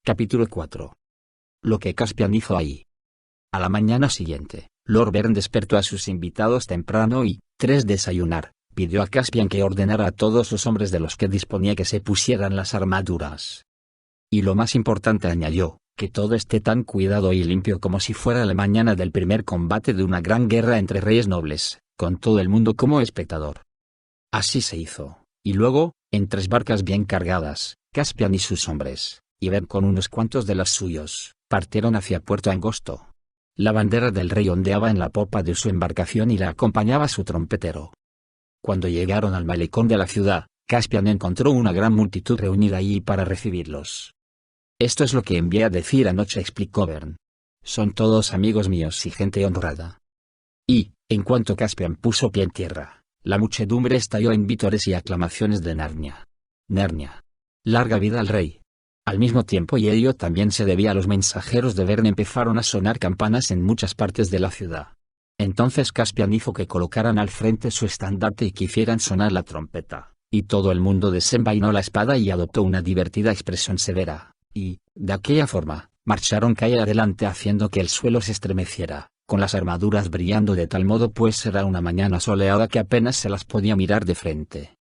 Capítulo 4. Lo que Caspian hizo ahí. A la mañana siguiente, Lord Bern despertó a sus invitados temprano y, tras desayunar, pidió a Caspian que ordenara a todos los hombres de los que disponía que se pusieran las armaduras. Y lo más importante, añadió, que todo esté tan cuidado y limpio como si fuera la mañana del primer combate de una gran guerra entre reyes nobles, con todo el mundo como espectador. Así se hizo, y luego, en 3 barcas bien cargadas, Caspian y sus hombres, y Bern con unos cuantos de los suyos, partieron hacia Puerto Angosto. La bandera del rey ondeaba en la popa de su embarcación y la acompañaba su trompetero. Cuando llegaron al malecón de la ciudad, Caspian encontró una gran multitud reunida allí para recibirlos. «Esto es lo que envié a decir anoche», explicó Bern. «Son todos amigos míos y gente honrada». Y, en cuanto Caspian puso pie en tierra, la muchedumbre estalló en vítores y aclamaciones de Narnia. Narnia. Larga vida al rey. Al mismo tiempo, y ello también se debía a los mensajeros de Bern, empezaron a sonar campanas en muchas partes de la ciudad. Entonces Caspian hizo que colocaran al frente su estandarte y que hicieran sonar la trompeta, y todo el mundo desenvainó la espada y adoptó una divertida expresión severa, y, de aquella forma, marcharon calle adelante haciendo que el suelo se estremeciera, con las armaduras brillando de tal modo pues era una mañana soleada que apenas se las podía mirar de frente.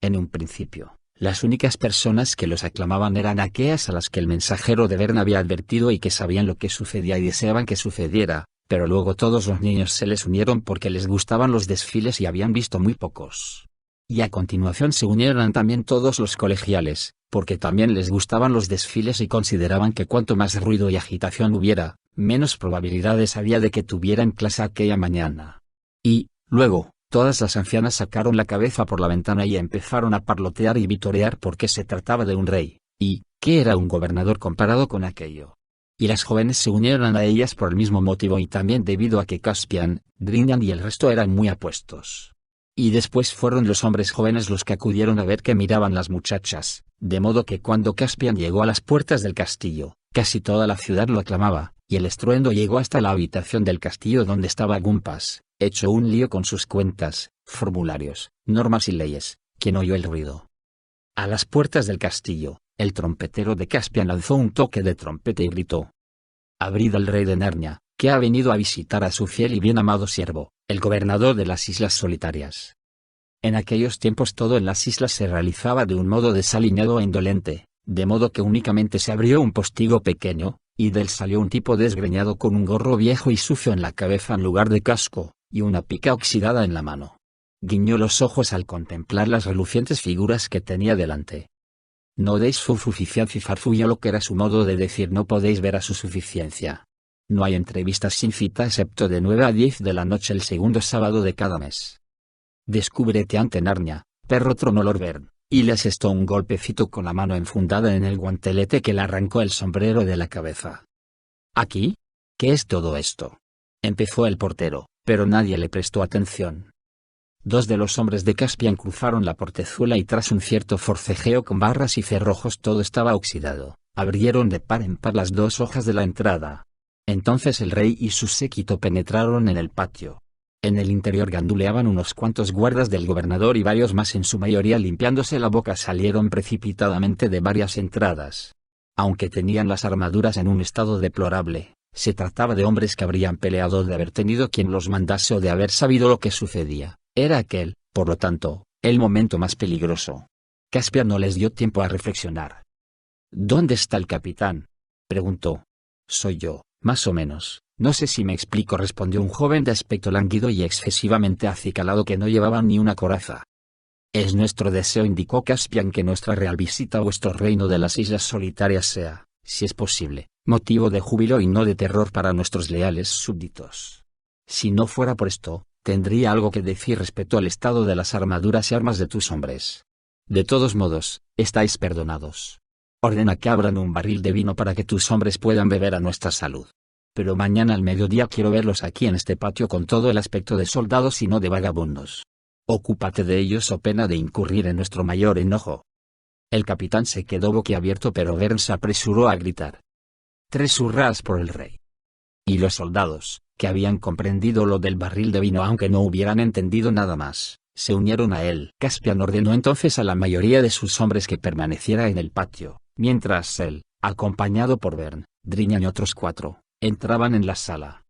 En un principio, las únicas personas que los aclamaban eran aquellas a las que el mensajero de Bern había advertido y que sabían lo que sucedía y deseaban que sucediera, pero luego todos los niños se les unieron porque les gustaban los desfiles y habían visto muy pocos. Y a continuación se unieron también todos los colegiales, porque también les gustaban los desfiles y consideraban que cuanto más ruido y agitación hubiera, menos probabilidades había de que tuvieran clase aquella mañana. Y, luego, todas las ancianas sacaron la cabeza por la ventana y empezaron a parlotear y vitorear porque se trataba de un rey, y, ¿qué era un gobernador comparado con aquello? Y las jóvenes se unieron a ellas por el mismo motivo y también debido a que Caspian, Drinian y el resto eran muy apuestos. Y después fueron los hombres jóvenes los que acudieron a ver qué miraban las muchachas, de modo que cuando Caspian llegó a las puertas del castillo, casi toda la ciudad lo aclamaba, y el estruendo llegó hasta la habitación del castillo donde estaba Gumpas, hecho un lío con sus cuentas, formularios, normas y leyes, quien oyó el ruido. A las puertas del castillo, el trompetero de Caspian lanzó un toque de trompeta y gritó: «Abrid al rey de Narnia, que ha venido a visitar a su fiel y bien amado siervo, el gobernador de las Islas Solitarias». En aquellos tiempos todo en las islas se realizaba de un modo desaliñado e indolente, de modo que únicamente se abrió un postigo pequeño, y de él salió un tipo desgreñado con un gorro viejo y sucio en la cabeza en lugar de casco, y una pica oxidada en la mano. Guiñó los ojos al contemplar las relucientes figuras que tenía delante. «No deis su suficiencia», farfulló, lo que era su modo de decir no podéis ver a su suficiencia. «No hay entrevistas sin cita excepto de 9 a 10 de la noche el segundo sábado de cada mes. Descúbrete ante Narnia, perro», tronó Lord Bern, y le asestó un golpecito con la mano enfundada en el guantelete que le arrancó el sombrero de la cabeza. «¿Aquí? ¿Qué es todo esto?», empezó el portero, pero nadie le prestó atención. 2 de los hombres de Caspian cruzaron la portezuela y tras un cierto forcejeo con barras y cerrojos todo estaba oxidado, abrieron de par en par las 2 hojas de la entrada. Entonces el rey y su séquito penetraron en el patio. En el interior ganduleaban unos cuantos guardas del gobernador y varios más, en su mayoría limpiándose la boca, salieron precipitadamente de varias entradas. Aunque tenían las armaduras en un estado deplorable, se trataba de hombres que habrían peleado de haber tenido quien los mandase o de haber sabido lo que sucedía. Era aquel, por lo tanto, el momento más peligroso. Caspian no les dio tiempo a reflexionar. «¿Dónde está el capitán?», preguntó. «Soy yo, más o menos, no sé si me explico», respondió un joven de aspecto lánguido y excesivamente acicalado que no llevaba ni una coraza. «Es nuestro deseo», indicó Caspian, «que nuestra real visita a vuestro reino de las Islas Solitarias sea, si es posible, motivo de júbilo y no de terror para nuestros leales súbditos. Si no fuera por esto, tendría algo que decir respecto al estado de las armaduras y armas de tus hombres. De todos modos, estáis perdonados. Ordena que abran un barril de vino para que tus hombres puedan beber a nuestra salud. Pero mañana al mediodía quiero verlos aquí en este patio con todo el aspecto de soldados y no de vagabundos. Ocúpate de ellos o pena de incurrir en nuestro mayor enojo». El capitán se quedó boquiabierto, pero Bern se apresuró a gritar: «3 hurras por el rey». Y los soldados, que habían comprendido lo del barril de vino aunque no hubieran entendido nada más, se unieron a él. Caspian ordenó entonces a la mayoría de sus hombres que permaneciera en el patio, mientras él, acompañado por Bern, Drinian y otros 4, entraban en la sala.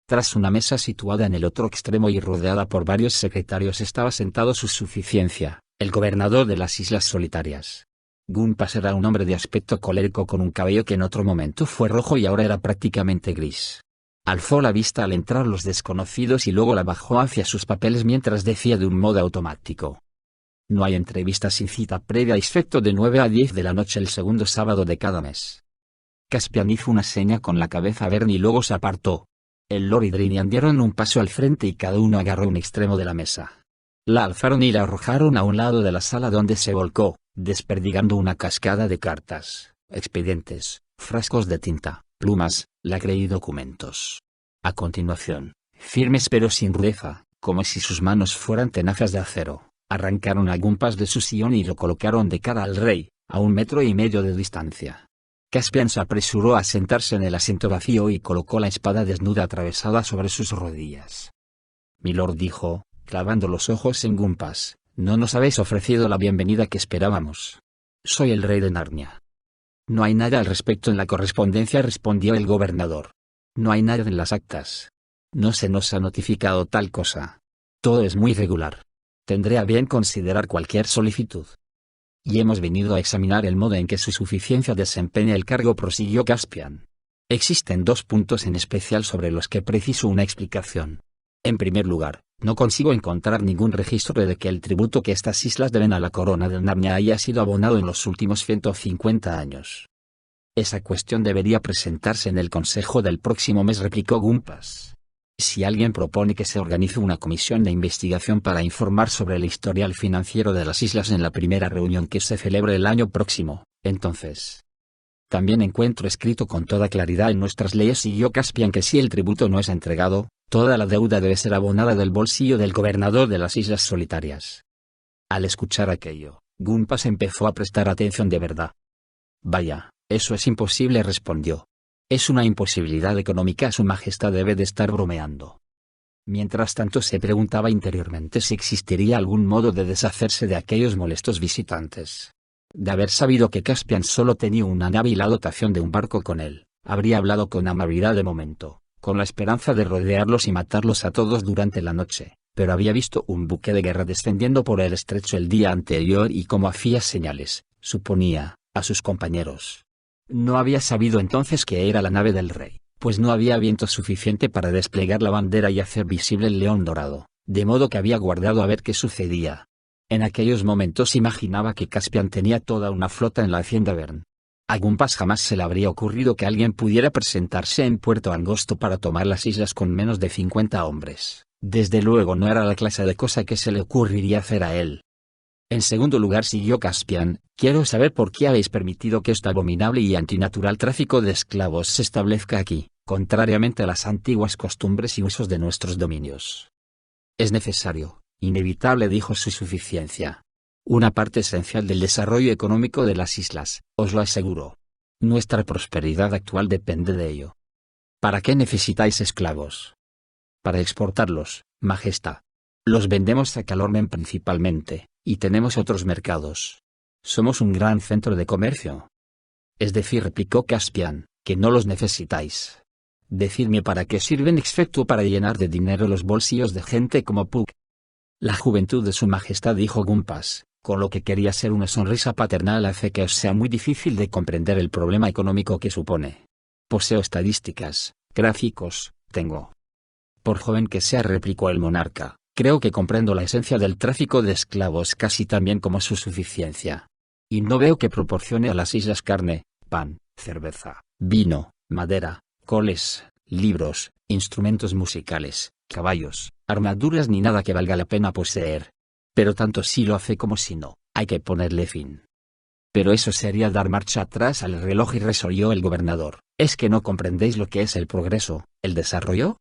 Tras una mesa situada en el otro extremo y rodeada por varios secretarios estaba sentado su suficiencia, el gobernador de las Islas Solitarias. Gumpas era un hombre de aspecto colérico con un cabello que en otro momento fue rojo y ahora era prácticamente gris. Alzó la vista al entrar los desconocidos y luego la bajó hacia sus papeles mientras decía de un modo automático: no hay entrevista sin cita previa excepto de 9 a 10 de la noche el segundo sábado de cada mes. Caspian hizo una seña con la cabeza a Bern y luego se apartó. El Lord y Drinian dieron un paso al frente y cada uno agarró un extremo de la mesa. La alzaron y la arrojaron a un lado de la sala donde se volcó, desperdigando una cascada de cartas, expedientes, frascos de tinta, plumas, lacre y documentos. A continuación, firmes pero sin rudeza, como si sus manos fueran tenazas de acero, arrancaron a Gumpas de su sillón y lo colocaron de cara al rey, a 1,5 metros de distancia. Caspian se apresuró a sentarse en el asiento vacío y colocó la espada desnuda atravesada sobre sus rodillas. Milord dijo, clavando los ojos en Gumpas, no nos habéis ofrecido la bienvenida que esperábamos. Soy el rey de Narnia. No hay nada al respecto en la correspondencia, respondió el gobernador. No hay nada en las actas. No se nos ha notificado tal cosa. Todo es muy regular. Tendré a bien considerar cualquier solicitud. Y hemos venido a examinar el modo en que su suficiencia desempeña el cargo, prosiguió Caspian. Existen 2 puntos en especial sobre los que preciso una explicación. En primer lugar, no consigo encontrar ningún registro de que el tributo que estas islas deben a la corona de Narnia haya sido abonado en los últimos 150 años. Esa cuestión debería presentarse en el consejo del próximo mes, replicó Gumpas. Si alguien propone que se organice una comisión de investigación para informar sobre el historial financiero de las islas en la primera reunión que se celebre el año próximo, entonces. También encuentro escrito con toda claridad en nuestras leyes, siguió Caspian, que si el tributo no es entregado, toda la deuda debe ser abonada del bolsillo del gobernador de las Islas Solitarias. Al escuchar aquello, Gumpas empezó a prestar atención de verdad. Vaya, eso es imposible, respondió. Es una imposibilidad económica, su majestad debe de estar bromeando. Mientras tanto se preguntaba interiormente si existiría algún modo de deshacerse de aquellos molestos visitantes. De haber sabido que Caspian solo tenía una nave y la dotación de un barco con él, habría hablado con amabilidad de momento, con la esperanza de rodearlos y matarlos a todos durante la noche, pero había visto un buque de guerra descendiendo por el estrecho el día anterior y, como hacía señales, suponía, a sus compañeros. No había sabido entonces que era la nave del rey, pues no había viento suficiente para desplegar la bandera y hacer visible el león dorado, de modo que había guardado a ver qué sucedía. En aquellos momentos imaginaba que Caspian tenía toda una flota en la hacienda Bern. A Gumpas jamás se le habría ocurrido que alguien pudiera presentarse en Puerto Angosto para tomar las islas con menos de 50 hombres. Desde luego no era la clase de cosa que se le ocurriría hacer a él. En segundo lugar, siguió Caspian, quiero saber por qué habéis permitido que este abominable y antinatural tráfico de esclavos se establezca aquí, contrariamente a las antiguas costumbres y usos de nuestros dominios. Es necesario, inevitable, dijo su suficiencia. Una parte esencial del desarrollo económico de las islas, os lo aseguro. Nuestra prosperidad actual depende de ello. ¿Para qué necesitáis esclavos? Para exportarlos, majestad. Los vendemos a Calormen principalmente, y tenemos otros mercados. Somos un gran centro de comercio. Es decir, replicó Caspian, que no los necesitáis. Decidme para qué sirven excepto para llenar de dinero los bolsillos de gente como Puck. La juventud de su majestad, dijo Gumpas, con lo que quería ser una sonrisa paternal, hace que os sea muy difícil de comprender el problema económico que supone. Poseo estadísticas, gráficos, tengo. Por joven que sea, replicó el monarca, creo que comprendo la esencia del tráfico de esclavos casi tan bien como su suficiencia. Y no veo que proporcione a las islas carne, pan, cerveza, vino, madera, coles, libros, instrumentos musicales, caballos, armaduras ni nada que valga la pena poseer. Pero tanto si lo hace como si no, hay que ponerle fin. Pero eso sería dar marcha atrás al reloj, y resolvió el gobernador. ¿Es que no comprendéis lo que es el progreso, el desarrollo?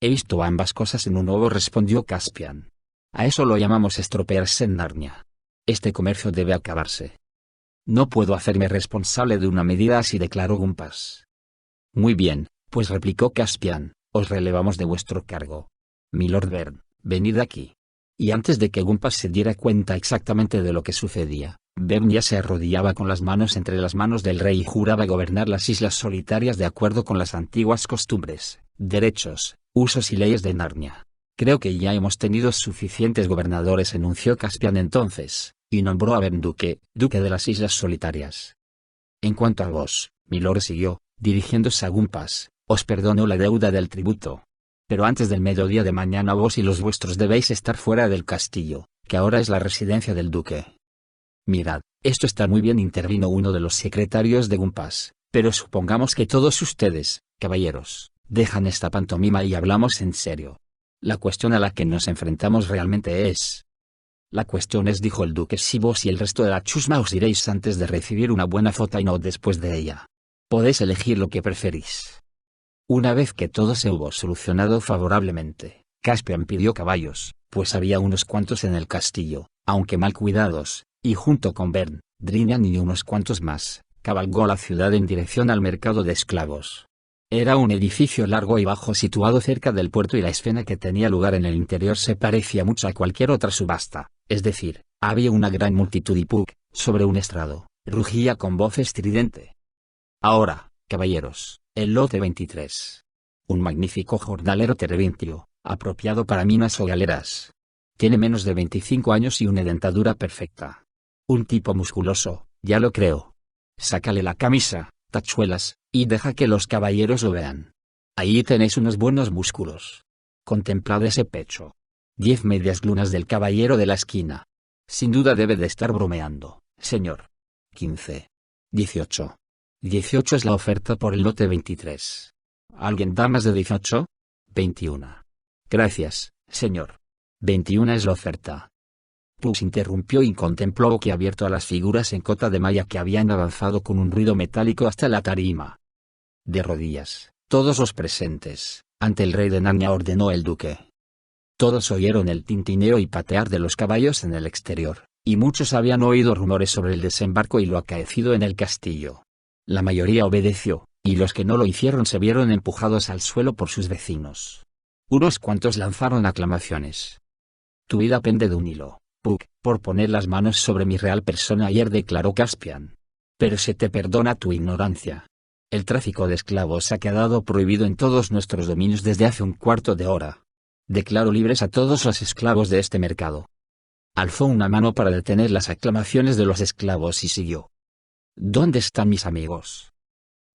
He visto ambas cosas en un nuevo, respondió Caspian. A eso lo llamamos estropearse en Narnia. Este comercio debe acabarse. No puedo hacerme responsable de una medida así, declaró Gumpas. Muy bien, pues, replicó Caspian, os relevamos de vuestro cargo. Milord Bern, venid aquí. Y antes de que Gumpas se diera cuenta exactamente de lo que sucedía, Bernia se arrodillaba con las manos entre las manos del rey y juraba gobernar las Islas Solitarias de acuerdo con las antiguas costumbres, derechos, usos y leyes de Narnia. Creo que ya hemos tenido suficientes gobernadores, enunció Caspian entonces, y nombró a Bern duque de las Islas Solitarias. En cuanto a vos, milord, siguió, dirigiéndose a Gumpas, os perdono la deuda del tributo. Pero antes del mediodía de mañana vos y los vuestros debéis estar fuera del castillo, que ahora es la residencia del duque. Mirad, esto está muy bien, intervino uno de los secretarios de Gumpas, pero supongamos que todos ustedes, caballeros, dejan esta pantomima y hablamos en serio. La cuestión a la que nos enfrentamos realmente es... La cuestión es, dijo el duque, si vos y el resto de la chusma os iréis antes de recibir una buena fota y no después de ella. Podéis elegir lo que preferís. Una vez que todo se hubo solucionado favorablemente, Caspian pidió caballos, pues había unos cuantos en el castillo, aunque mal cuidados, y junto con Bern, Drinian y unos cuantos más, cabalgó a la ciudad en dirección al mercado de esclavos. Era un edificio largo y bajo situado cerca del puerto y la escena que tenía lugar en el interior se parecía mucho a cualquier otra subasta, es decir, había una gran multitud y Puck, sobre un estrado, rugía con voz estridente. Ahora, caballeros, el lote 23. Un magnífico jornalero tervintio, apropiado para minas o galeras. Tiene menos de 25 años y una dentadura perfecta. Un tipo musculoso, ya lo creo. Sácale la camisa, tachuelas, y deja que los caballeros lo vean. Ahí tenéis unos buenos músculos. Contemplad ese pecho. 10 medias lunas del caballero de la esquina. Sin duda debe de estar bromeando, señor. 15. 18. 18 es la oferta por el lote 23. ¿Alguien da más de 18? 21. Gracias, señor. 21 es la oferta. Puck interrumpió y contempló boquiabierto a las figuras en cota de malla que habían avanzado con un ruido metálico hasta la tarima. De rodillas, todos los presentes, ante el rey de Narnia, ordenó el duque. Todos oyeron el tintineo y patear de los caballos en el exterior, y muchos habían oído rumores sobre el desembarco y lo acaecido en el castillo. La mayoría obedeció, y los que no lo hicieron se vieron empujados al suelo por sus vecinos. Unos cuantos lanzaron aclamaciones. Tu vida pende de un hilo, Puck, por poner las manos sobre mi real persona ayer, declaró Caspian. Pero se te perdona tu ignorancia. El tráfico de esclavos ha quedado prohibido en todos nuestros dominios desde hace un cuarto de hora. Declaro libres a todos los esclavos de este mercado. Alzó una mano para detener las aclamaciones de los esclavos y siguió. ¿Dónde están mis amigos?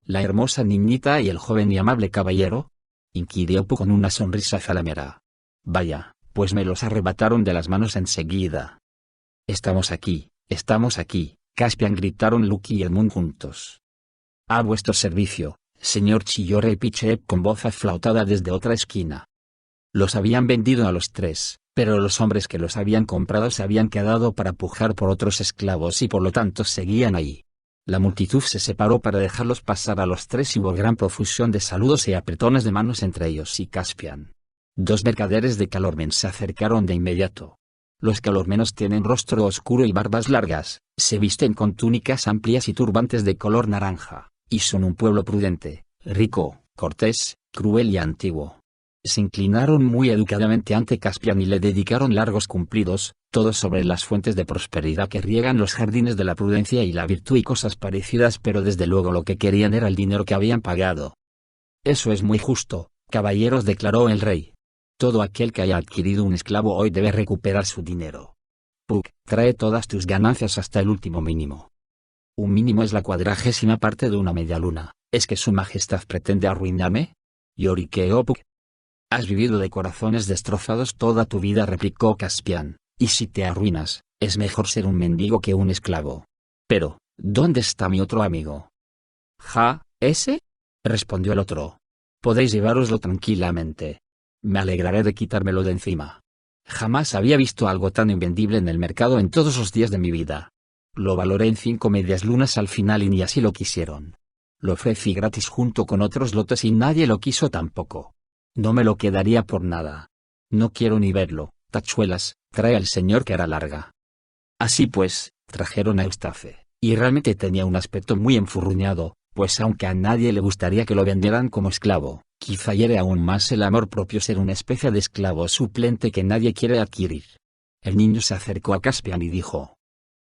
¿La hermosa niñita y el joven y amable caballero? Inquirió Puck con una sonrisa zalamera. Vaya, pues me los arrebataron de las manos enseguida. Estamos aquí, Caspian, gritaron Lucky y Edmund juntos. A vuestro servicio, señor, chilló Rey Pichep con voz aflautada desde otra esquina. Los habían vendido a los tres, pero los hombres que los habían comprado se habían quedado para pujar por otros esclavos y por lo tanto seguían ahí. La multitud se separó para dejarlos pasar a los tres y hubo gran profusión de saludos y apretones de manos entre ellos y Caspian. 2 mercaderes de Calormen se acercaron de inmediato. Los calormenos tienen rostro oscuro y barbas largas, se visten con túnicas amplias y turbantes de color naranja, y son un pueblo prudente, rico, cortés, cruel y antiguo. Se inclinaron muy educadamente ante Caspian y le dedicaron largos cumplidos, todos sobre las fuentes de prosperidad que riegan los jardines de la prudencia y la virtud y cosas parecidas, pero desde luego lo que querían era el dinero que habían pagado. Eso es muy justo, caballeros, declaró el rey. Todo aquel que haya adquirido un esclavo hoy debe recuperar su dinero. Puck, trae todas tus ganancias hasta el último mínimo. Un mínimo es la 40ª parte de una media luna. ¿Es que su majestad pretende arruinarme? Lloriqueó Puck. Has vivido de corazones destrozados toda tu vida, replicó Caspian, y si te arruinas, es mejor ser un mendigo que un esclavo. Pero, ¿dónde está mi otro amigo? Ja, ¿ese? Respondió el otro. Podéis llevároslo tranquilamente. Me alegraré de quitármelo de encima. Jamás había visto algo tan invendible en el mercado en todos los días de mi vida. Lo valoré en 5 medias lunas al final y ni así lo quisieron. Lo ofrecí gratis junto con otros lotes y nadie lo quiso tampoco. No me lo quedaría por nada. No quiero ni verlo. Tachuelas, trae al señor cara larga. Así pues, trajeron a Eustace, y realmente tenía un aspecto muy enfurruñado, pues aunque a nadie le gustaría que lo vendieran como esclavo, quizá hiere aún más el amor propio ser una especie de esclavo suplente que nadie quiere adquirir. El niño se acercó a Caspian y dijo.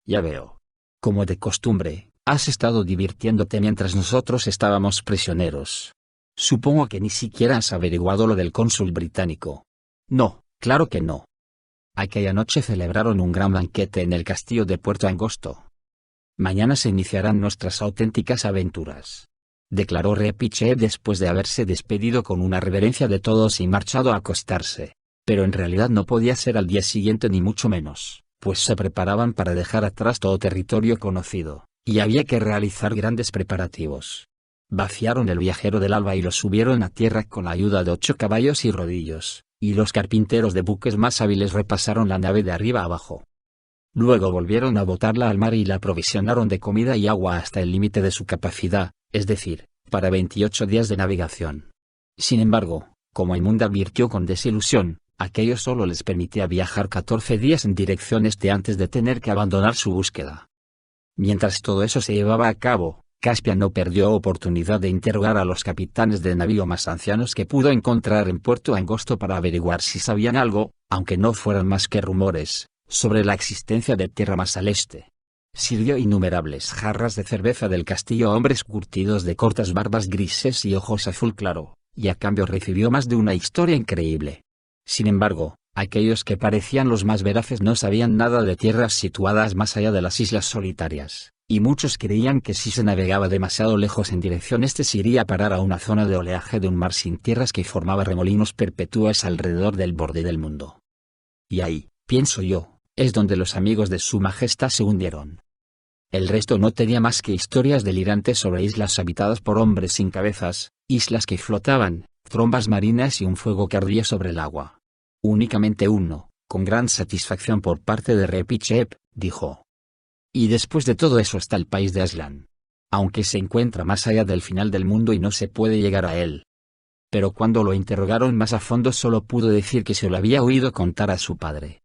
Ya veo. Como de costumbre, has estado divirtiéndote mientras nosotros estábamos prisioneros. Supongo que ni siquiera has averiguado lo del cónsul británico. No, claro que no. Aquella noche celebraron un gran banquete en el castillo de Puerto Angosto. Mañana se iniciarán nuestras auténticas aventuras, declaró Repichev después de haberse despedido con una reverencia de todos y marchado a acostarse. Pero en realidad no podía ser al día siguiente ni mucho menos, pues se preparaban para dejar atrás todo territorio conocido, y había que realizar grandes preparativos. Vaciaron el viajero del Alba y lo subieron a tierra con la ayuda de 8 caballos y rodillos, y los carpinteros de buques más hábiles repasaron la nave de arriba abajo. Luego volvieron a botarla al mar y la aprovisionaron de comida y agua hasta el límite de su capacidad, es decir, para 28 días de navegación. Sin embargo, como Aimund advirtió con desilusión, aquello solo les permitía viajar 14 días en dirección este antes de tener que abandonar su búsqueda. Mientras todo eso se llevaba a cabo, Caspian no perdió oportunidad de interrogar a los capitanes de navío más ancianos que pudo encontrar en Puerto Angosto para averiguar si sabían algo, aunque no fueran más que rumores, sobre la existencia de tierra más al este. Sirvió innumerables jarras de cerveza del castillo a hombres curtidos de cortas barbas grises y ojos azul claro, y a cambio recibió más de una historia increíble. Sin embargo, aquellos que parecían los más veraces no sabían nada de tierras situadas más allá de las Islas Solitarias, y muchos creían que si se navegaba demasiado lejos en dirección este se iría a parar a una zona de oleaje de un mar sin tierras que formaba remolinos perpetuos alrededor del borde del mundo. Y ahí, pienso yo, es donde los amigos de Su Majestad se hundieron. El resto no tenía más que historias delirantes sobre islas habitadas por hombres sin cabezas, islas que flotaban, trombas marinas y un fuego que ardía sobre el agua. Únicamente uno, con gran satisfacción por parte de Repichev, dijo. Y después de todo eso está el país de Aslan. Aunque se encuentra más allá del final del mundo y no se puede llegar a él. Pero cuando lo interrogaron más a fondo solo pudo decir que se lo había oído contar a su padre.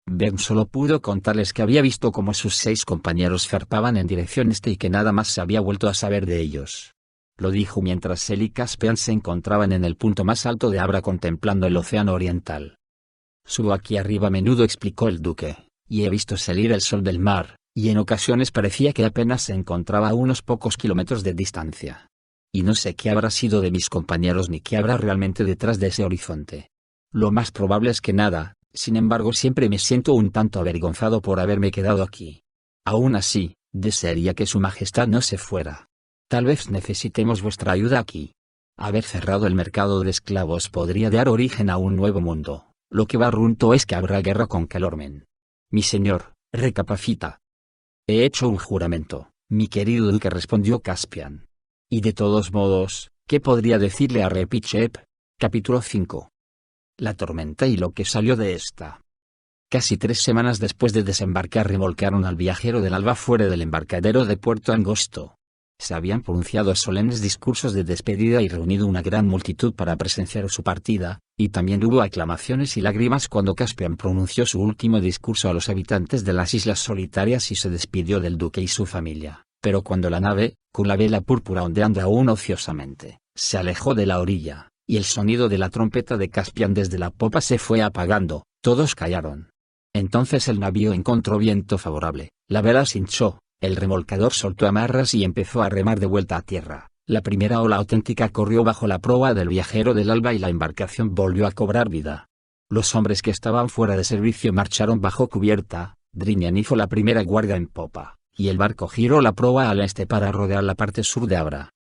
Ben solo pudo contarles que había visto cómo sus 6 compañeros zarpaban en dirección este y que nada más se había vuelto a saber de ellos. Lo dijo mientras él y Caspian se encontraban en el punto más alto de Abra contemplando el océano oriental. Subo aquí arriba a menudo, explicó el duque, y he visto salir el sol del mar, y en ocasiones parecía que apenas se encontraba a unos pocos kilómetros de distancia. Y no sé qué habrá sido de mis compañeros ni qué habrá realmente detrás de ese horizonte. Lo más probable es que nada. Sin embargo, siempre me siento un tanto avergonzado por haberme quedado aquí. Aún así, desearía que Su Majestad no se fuera. Tal vez necesitemos vuestra ayuda aquí. Haber cerrado el mercado de esclavos podría dar origen a un nuevo mundo. Lo que va runto es que habrá guerra con Calormen. Mi señor, recapacita. He hecho un juramento, mi querido duque, respondió Caspian. Y de todos modos, ¿qué podría decirle a Repichev? Capítulo 5. La tormenta y lo que salió de esta. Casi 3 semanas después de desembarcar remolcaron al viajero del Alba fuera del embarcadero de Puerto Angosto. Se habían pronunciado solemnes discursos de despedida y reunido una gran multitud para presenciar su partida, y también hubo aclamaciones y lágrimas cuando Caspian pronunció su último discurso a los habitantes de las Islas Solitarias y se despidió del duque y su familia. Pero cuando la nave, con la vela púrpura ondeando aún ociosamente, se alejó de la orilla, y el sonido de la trompeta de Caspian desde la popa se fue apagando, todos callaron. Entonces el navío encontró viento favorable, la vela se hinchó, el remolcador soltó amarras y empezó a remar de vuelta a tierra. La primera ola auténtica corrió bajo la proa del viajero del Alba y la embarcación volvió a cobrar vida. Los hombres que estaban fuera de servicio marcharon bajo cubierta, Drinian hizo la primera guardia en popa, y el barco giró la proa al este para rodear la parte sur de Abra.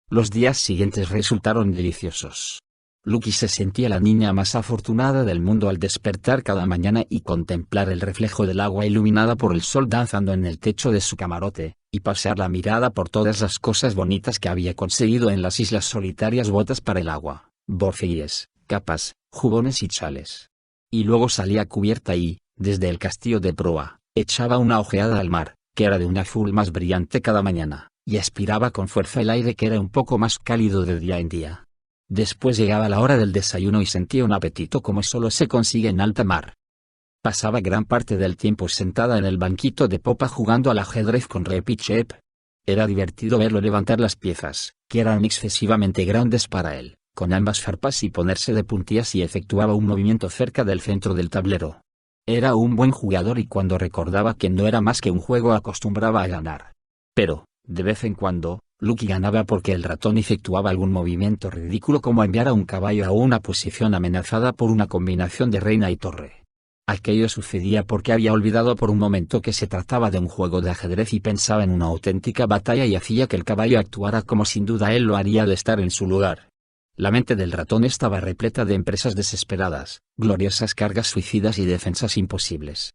Los días siguientes resultaron deliciosos. Lucky se sentía la niña más afortunada del mundo al despertar cada mañana y contemplar el reflejo del agua iluminada por el sol danzando en el techo de su camarote, y pasear la mirada por todas las cosas bonitas que había conseguido en las Islas Solitarias: botas para el agua, borceguíes, capas, jubones y chales. Y luego salía a cubierta y, desde el castillo de proa, echaba una ojeada al mar, que era de un azul más brillante cada mañana, y aspiraba con fuerza el aire que era un poco más cálido de día en día. Después llegaba la hora del desayuno y sentía un apetito como solo se consigue en alta mar. Pasaba gran parte del tiempo sentada en el banquito de popa jugando al ajedrez con Repichev. Era divertido verlo levantar las piezas, que eran excesivamente grandes para él, con ambas farpas y ponerse de puntillas y efectuaba un movimiento cerca del centro del tablero. Era un buen jugador y cuando recordaba que no era más que un juego acostumbraba a ganar. Pero, de vez en cuando, Lucky ganaba porque el ratón efectuaba algún movimiento ridículo como enviar a un caballo a una posición amenazada por una combinación de reina y torre. Aquello sucedía porque había olvidado por un momento que se trataba de un juego de ajedrez y pensaba en una auténtica batalla y hacía que el caballo actuara como sin duda él lo haría de estar en su lugar. La mente del ratón estaba repleta de empresas desesperadas, gloriosas cargas suicidas y defensas imposibles.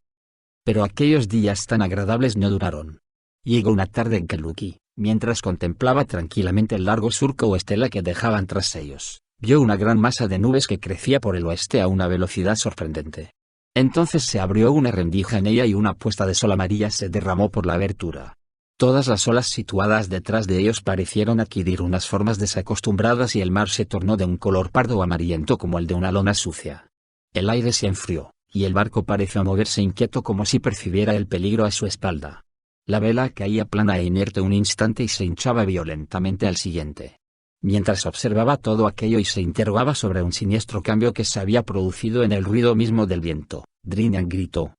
Pero aquellos días tan agradables no duraron. Llegó una tarde en que Lucky, mientras contemplaba tranquilamente el largo surco o estela que dejaban tras ellos, vio una gran masa de nubes que crecía por el oeste a una velocidad sorprendente. Entonces se abrió una rendija en ella y una puesta de sol amarilla se derramó por la abertura. Todas las olas situadas detrás de ellos parecieron adquirir unas formas desacostumbradas y el mar se tornó de un color pardo amarillento como el de una lona sucia. El aire se enfrió, y el barco pareció moverse inquieto como si percibiera el peligro a su espalda. La vela caía plana e inerte un instante y se hinchaba violentamente al siguiente. Mientras observaba todo aquello y se interrogaba sobre un siniestro cambio que se había producido en el ruido mismo del viento, Drinian gritó: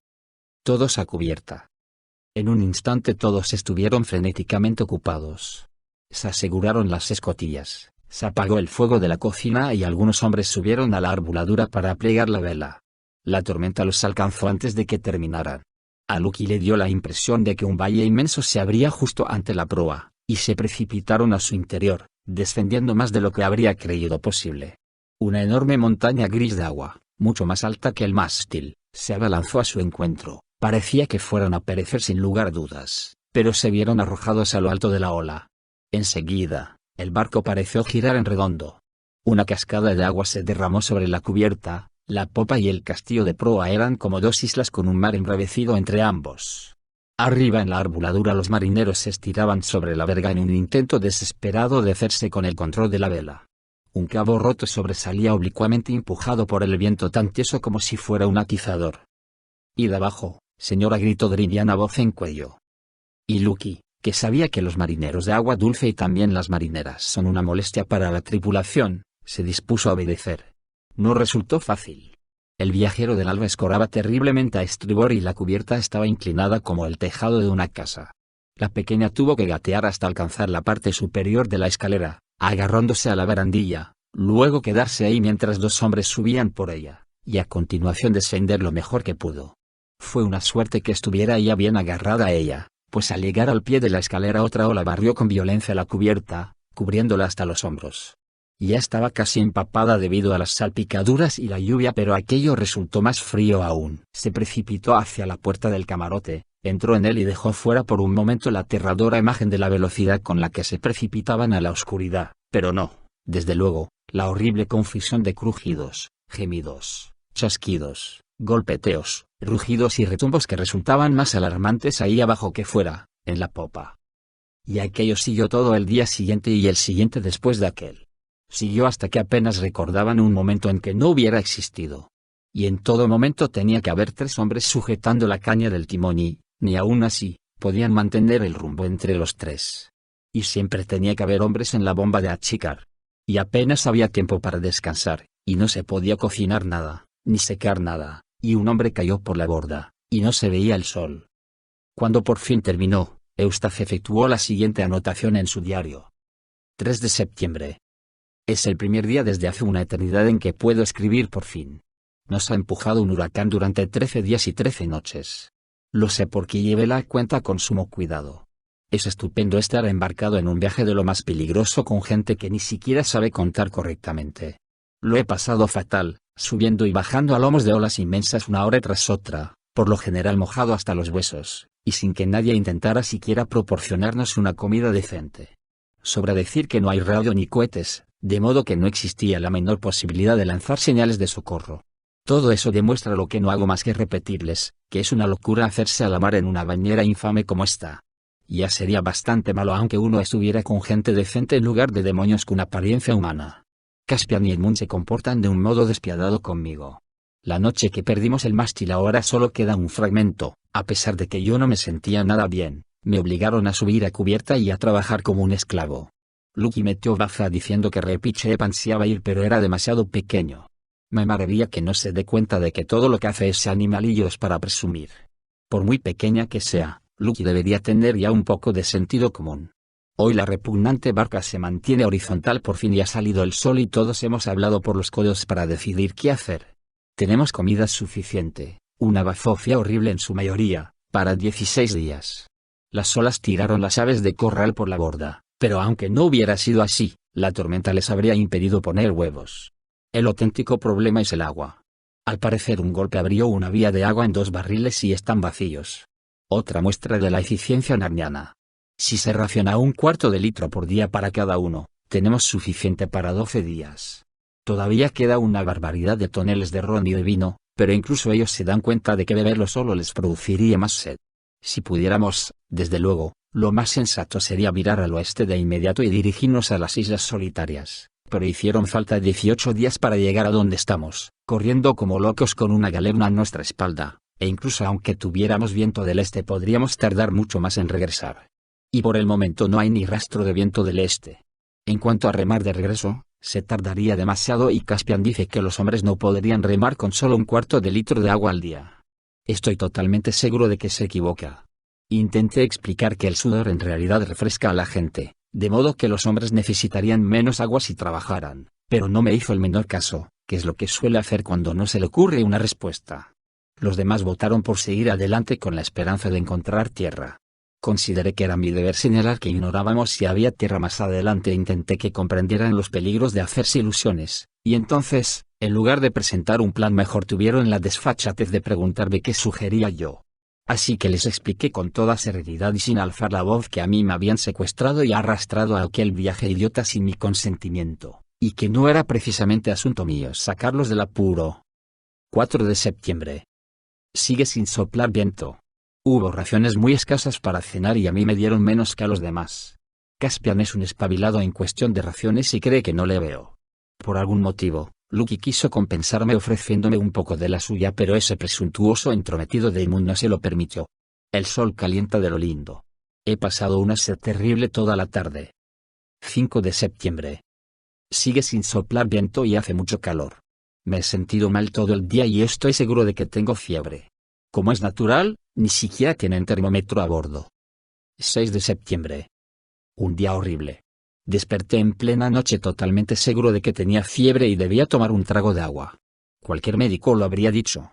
«¡Todos a cubierta!». En un instante todos estuvieron frenéticamente ocupados. Se aseguraron las escotillas, se apagó el fuego de la cocina y algunos hombres subieron a la arboladura para plegar la vela. La tormenta los alcanzó antes de que terminaran. A Lucky le dio la impresión de que un valle inmenso se abría justo ante la proa, y se precipitaron a su interior, descendiendo más de lo que habría creído posible. Una enorme montaña gris de agua, mucho más alta que el mástil, se abalanzó a su encuentro. Parecía que fueran a perecer sin lugar a dudas, pero se vieron arrojados a lo alto de la ola. Enseguida, el barco pareció girar en redondo. Una cascada de agua se derramó sobre la cubierta, la popa y el castillo de proa eran como dos islas con un mar embravecido entre ambos. Arriba en la arboladura los marineros se estiraban sobre la verga en un intento desesperado de hacerse con el control de la vela. Un cabo roto sobresalía oblicuamente empujado por el viento tan tieso como si fuera un atizador. «¡Id abajo, señora!», gritó Drinian a voz en cuello. Y Lucky, que sabía que los marineros de agua dulce y también las marineras son una molestia para la tripulación, se dispuso a obedecer. No resultó fácil. El viajero del alba escoraba terriblemente a estribor y la cubierta estaba inclinada como el tejado de una casa. La pequeña tuvo que gatear hasta alcanzar la parte superior de la escalera, agarrándose a la barandilla, luego quedarse ahí mientras dos hombres subían por ella, y a continuación descender lo mejor que pudo. Fue una suerte que estuviera ella bien agarrada a ella, pues al llegar al pie de la escalera otra ola barrió con violencia la cubierta, cubriéndola hasta los hombros. Ya estaba casi empapada debido a las salpicaduras y la lluvia, pero aquello resultó más frío aún. Se precipitó hacia la puerta del camarote, entró en él y dejó fuera por un momento la aterradora imagen de la velocidad con la que se precipitaban a la oscuridad, pero no, desde luego, la horrible confusión de crujidos, gemidos, chasquidos, golpeteos, rugidos y retumbos que resultaban más alarmantes ahí abajo que fuera, en la popa. Y aquello siguió todo el día siguiente y el siguiente después de aquel. Siguió hasta que apenas recordaban un momento en que no hubiera existido. Y en todo momento tenía que haber tres hombres sujetando la caña del timón y, ni aún así, podían mantener el rumbo entre los tres. Y siempre tenía que haber hombres en la bomba de achicar. Y apenas había tiempo para descansar, y no se podía cocinar nada, ni secar nada, y un hombre cayó por la borda, y no se veía el sol. Cuando por fin terminó, Eustace efectuó la siguiente anotación en su diario. 3 de septiembre. Es el primer día desde hace una eternidad en que puedo escribir por fin. Nos ha empujado un huracán durante 13 días y 13 noches. Lo sé porque llevé la cuenta con sumo cuidado. Es estupendo estar embarcado en un viaje de lo más peligroso con gente que ni siquiera sabe contar correctamente. Lo he pasado fatal, subiendo y bajando a lomos de olas inmensas una hora tras otra, por lo general mojado hasta los huesos, y sin que nadie intentara siquiera proporcionarnos una comida decente. Sobra decir que no hay radio ni cohetes, de modo que no existía la menor posibilidad de lanzar señales de socorro. Todo eso demuestra lo que no hago más que repetirles, que es una locura hacerse a la mar en una bañera infame como esta. Ya sería bastante malo aunque uno estuviera con gente decente en lugar de demonios con apariencia humana. Caspian y Edmund se comportan de un modo despiadado conmigo. La noche que perdimos el mástil ahora solo queda un fragmento, a pesar de que yo no me sentía nada bien, me obligaron a subir a cubierta y a trabajar como un esclavo. Lucky metió baza diciendo que Repiche ansiaba ir pero era demasiado pequeño. Me maravilla que no se dé cuenta de que todo lo que hace ese animalillo es para presumir. Por muy pequeña que sea, Lucky debería tener ya un poco de sentido común. Hoy la repugnante barca se mantiene horizontal por fin y ha salido el sol y todos hemos hablado por los codos para decidir qué hacer. Tenemos comida suficiente, una bazofia horrible en su mayoría, para 16 días. Las olas tiraron las aves de corral por la borda, pero aunque no hubiera sido así, la tormenta les habría impedido poner huevos. El auténtico problema es el agua. Al parecer un golpe abrió una vía de agua en 2 barriles y están vacíos. Otra muestra de la eficiencia narniana. Si se raciona 1/4 de litro por día para cada uno, tenemos suficiente para 12 días. Todavía queda una barbaridad de toneles de ron y de vino, pero incluso ellos se dan cuenta de que beberlo solo les produciría más sed. Si pudiéramos, desde luego, lo más sensato sería mirar al oeste de inmediato y dirigirnos a las Islas Solitarias, pero hicieron falta 18 días para llegar a donde estamos, corriendo como locos con una galerna a nuestra espalda, e incluso aunque tuviéramos viento del este podríamos tardar mucho más en regresar. Y por el momento no hay ni rastro de viento del este. En cuanto a remar de regreso, se tardaría demasiado y Caspian dice que los hombres no podrían remar con solo 1/4 de litro de agua al día. Estoy totalmente seguro de que se equivoca. Intenté explicar que el sudor en realidad refresca a la gente, de modo que los hombres necesitarían menos agua si trabajaran, pero no me hizo el menor caso, que es lo que suele hacer cuando no se le ocurre una respuesta. Los demás votaron por seguir adelante con la esperanza de encontrar tierra. Consideré que era mi deber señalar que ignorábamos si había tierra más adelante e intenté que comprendieran los peligros de hacerse ilusiones, y entonces, en lugar de presentar un plan mejor tuvieron la desfachatez de preguntarme qué sugería yo. Así que les expliqué con toda serenidad y sin alzar la voz que a mí me habían secuestrado y arrastrado a aquel viaje idiota sin mi consentimiento, y que no era precisamente asunto mío sacarlos del apuro. 4 de septiembre. Sigue sin soplar viento. Hubo raciones muy escasas para cenar y a mí me dieron menos que a los demás. Caspian es un espabilado en cuestión de raciones y cree que no le veo. Por algún motivo, Lucky quiso compensarme ofreciéndome un poco de la suya, pero ese presuntuoso entrometido de Edmund no se lo permitió. El sol calienta de lo lindo. He pasado una sed terrible toda la tarde. 5 de septiembre. Sigue sin soplar viento y hace mucho calor. Me he sentido mal todo el día y estoy seguro de que tengo fiebre. Como es natural, ni siquiera tienen termómetro a bordo. 6 de septiembre. Un día horrible. Desperté en plena noche totalmente seguro de que tenía fiebre y debía tomar un trago de agua. Cualquier médico lo habría dicho.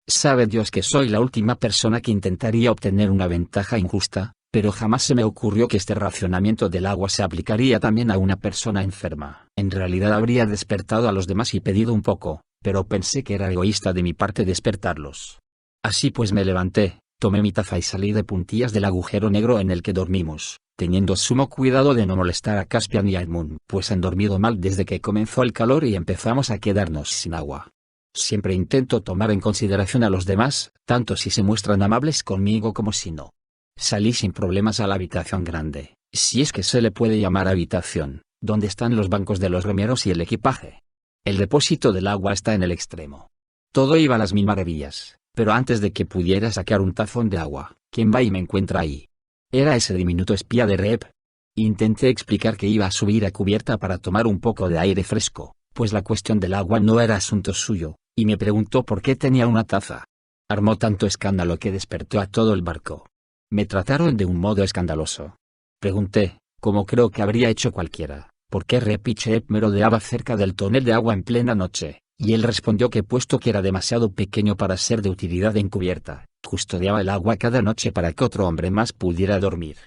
Sabe Dios que soy la última persona que intentaría obtener una ventaja injusta, pero jamás se me ocurrió que este racionamiento del agua se aplicaría también a una persona enferma. En realidad habría despertado a los demás y pedido un poco, pero pensé que era egoísta de mi parte despertarlos. Así pues me levanté, tomé mi taza y salí de puntillas del agujero negro en el que dormimos, teniendo sumo cuidado de no molestar a Caspian y a Edmund, pues han dormido mal desde que comenzó el calor y empezamos a quedarnos sin agua. Siempre intento tomar en consideración a los demás, tanto si se muestran amables conmigo como si no. Salí sin problemas a la habitación grande, si es que se le puede llamar habitación, donde están los bancos de los remeros y el equipaje. El depósito del agua está en el extremo. Todo iba a las mil maravillas. Pero antes de que pudiera sacar un tazón de agua, ¿quién va y me encuentra ahí? Era ese diminuto espía de Rep. Intenté explicar que iba a subir a cubierta para tomar un poco de aire fresco, pues la cuestión del agua no era asunto suyo, y me preguntó por qué tenía una taza. Armó tanto escándalo que despertó a todo el barco. Me trataron de un modo escandaloso. Pregunté, como creo que habría hecho cualquiera, por qué Rep y Chep merodeaba cerca del tonel de agua en plena noche. Y él respondió que puesto que era demasiado pequeño para ser de utilidad encubierta, custodiaba el agua cada noche para que otro hombre más pudiera dormir.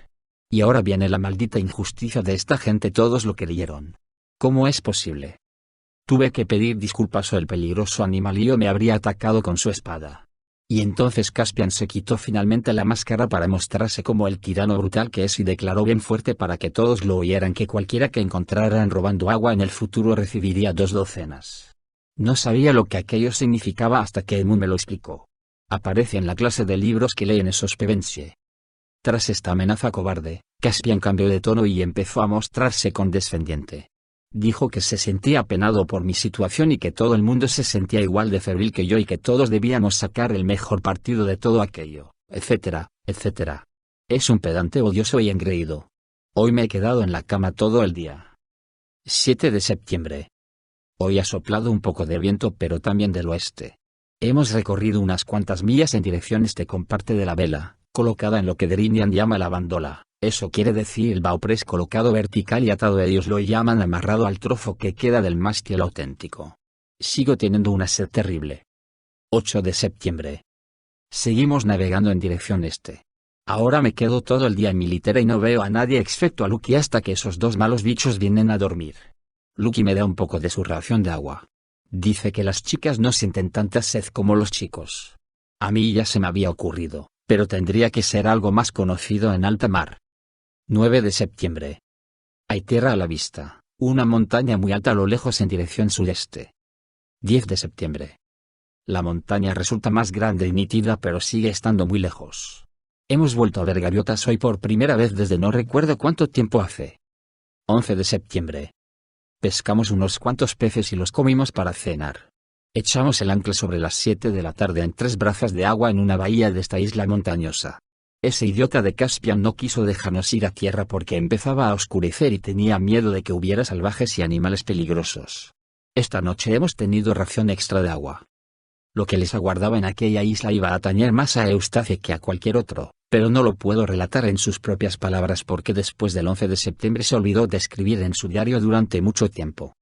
Y ahora viene la maldita injusticia de esta gente, todos lo creyeron. ¿Cómo es posible? Tuve que pedir disculpas o el peligroso animalillo me habría atacado con su espada. Y entonces Caspian se quitó finalmente la máscara para mostrarse como el tirano brutal que es y declaró bien fuerte para que todos lo oyeran que cualquiera que encontraran robando agua en el futuro recibiría 2 docenas. No sabía lo que aquello significaba hasta que Edmund me lo explicó. Aparece en la clase de libros que leen esos Pevensie. Tras esta amenaza cobarde, Caspian cambió de tono y empezó a mostrarse condescendiente. Dijo que se sentía apenado por mi situación y que todo el mundo se sentía igual de febril que yo y que todos debíamos sacar el mejor partido de todo aquello, etcétera, etcétera. Es un pedante odioso y engreído. Hoy me he quedado en la cama todo el día. 7 de septiembre. Hoy ha soplado un poco de viento pero también del oeste. Hemos recorrido unas cuantas millas en dirección este con parte de la vela, colocada en lo que Derinian llama la bandola, eso quiere decir el bauprés colocado vertical y atado, ellos lo llaman amarrado al trozo que queda del mástil auténtico. Sigo teniendo una sed terrible. 8 de septiembre. Seguimos navegando en dirección este. Ahora me quedo todo el día en mi litera y no veo a nadie excepto a Lucky hasta que esos dos malos bichos vienen a dormir. Lucky me da un poco de su ración de agua. Dice que las chicas no sienten tanta sed como los chicos. A mí ya se me había ocurrido, pero tendría que ser algo más conocido en alta mar. 9 de septiembre. Hay tierra a la vista, una montaña muy alta a lo lejos en dirección sudeste. 10 de septiembre. La montaña resulta más grande y nítida pero sigue estando muy lejos. Hemos vuelto a ver gaviotas hoy por primera vez desde no recuerdo cuánto tiempo hace. 11 de septiembre. Pescamos unos cuantos peces y los comimos para cenar. Echamos el ancla sobre las 7 de la tarde en 3 brazas de agua en una bahía de esta isla montañosa. Ese idiota de Caspian no quiso dejarnos ir a tierra porque empezaba a oscurecer y tenía miedo de que hubiera salvajes y animales peligrosos. Esta noche hemos tenido ración extra de agua. Lo que les aguardaba en aquella isla iba a atañer más a Eustace que a cualquier otro, pero no lo puedo relatar en sus propias palabras porque después del 11 de septiembre se olvidó de escribir en su diario durante mucho tiempo.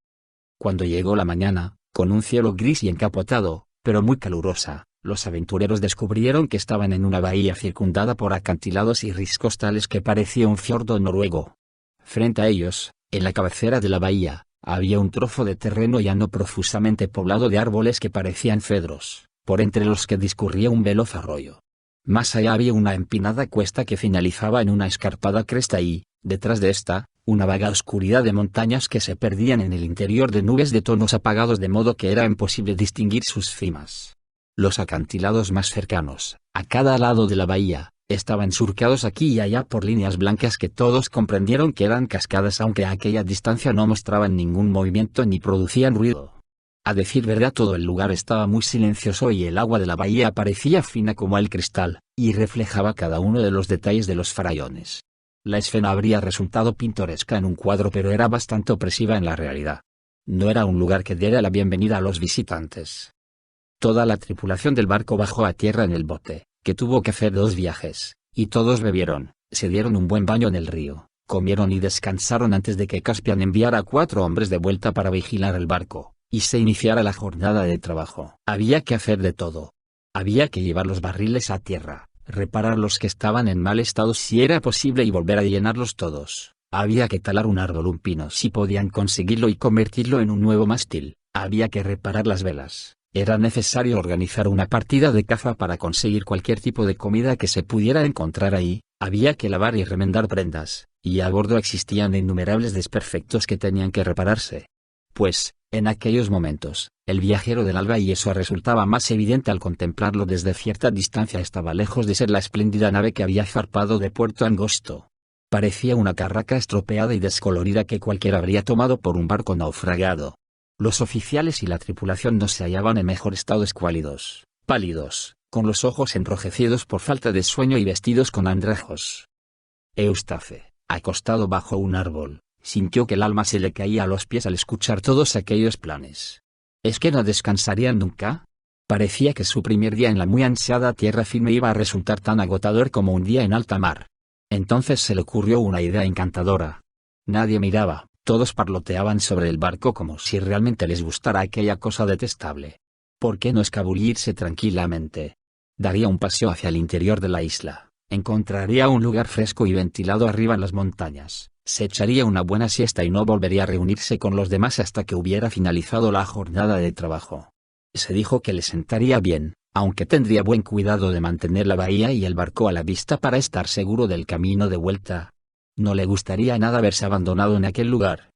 Cuando llegó la mañana, con un cielo gris y encapotado, pero muy calurosa, los aventureros descubrieron que estaban en una bahía circundada por acantilados y riscos tales que parecía un fiordo noruego. Frente a ellos, en la cabecera de la bahía, había un trozo de terreno llano profusamente poblado de árboles que parecían cedros, por entre los que discurría un veloz arroyo. Más allá había una empinada cuesta que finalizaba en una escarpada cresta y, detrás de esta, una vaga oscuridad de montañas que se perdían en el interior de nubes de tonos apagados de modo que era imposible distinguir sus cimas. Los acantilados más cercanos, a cada lado de la bahía, estaban surcados aquí y allá por líneas blancas que todos comprendieron que eran cascadas aunque a aquella distancia no mostraban ningún movimiento ni producían ruido. A decir verdad todo el lugar estaba muy silencioso y el agua de la bahía parecía fina como el cristal, y reflejaba cada uno de los detalles de los farallones. La escena habría resultado pintoresca en un cuadro pero era bastante opresiva en la realidad. No era un lugar que diera la bienvenida a los visitantes. Toda la tripulación del barco bajó a tierra en el bote, que tuvo que hacer 2 viajes, y todos bebieron, se dieron un buen baño en el río, comieron y descansaron antes de que Caspian enviara a 4 hombres de vuelta para vigilar el barco, y se iniciara la jornada de trabajo. Había que hacer de todo. Había que llevar los barriles a tierra, reparar los que estaban en mal estado si era posible y volver a llenarlos todos. Había que talar un árbol, un pino si podían conseguirlo y convertirlo en un nuevo mástil. Había que reparar las velas. Era necesario organizar una partida de caza para conseguir cualquier tipo de comida que se pudiera encontrar ahí, había que lavar y remendar prendas, y a bordo existían innumerables desperfectos que tenían que repararse. Pues, en aquellos momentos, el viajero del alba y eso resultaba más evidente al contemplarlo desde cierta distancia estaba lejos de ser la espléndida nave que había zarpado de Puerto Angosto. Parecía una carraca estropeada y descolorida que cualquiera habría tomado por un barco naufragado. Los oficiales y la tripulación no se hallaban en mejor estado, escuálidos, pálidos, con los ojos enrojecidos por falta de sueño y vestidos con andrajos. Eustace, acostado bajo un árbol, sintió que el alma se le caía a los pies al escuchar todos aquellos planes. ¿Es que no descansarían nunca? Parecía que su primer día en la muy ansiada tierra firme iba a resultar tan agotador como un día en alta mar. Entonces se le ocurrió una idea encantadora. Nadie miraba. Todos parloteaban sobre el barco como si realmente les gustara aquella cosa detestable. ¿Por qué no escabullirse tranquilamente? Daría un paseo hacia el interior de la isla, encontraría un lugar fresco y ventilado arriba en las montañas, se echaría una buena siesta y no volvería a reunirse con los demás hasta que hubiera finalizado la jornada de trabajo. Se dijo que le sentaría bien, aunque tendría buen cuidado de mantener la bahía y el barco a la vista para estar seguro del camino de vuelta. No le gustaría nada verse abandonado en aquel lugar.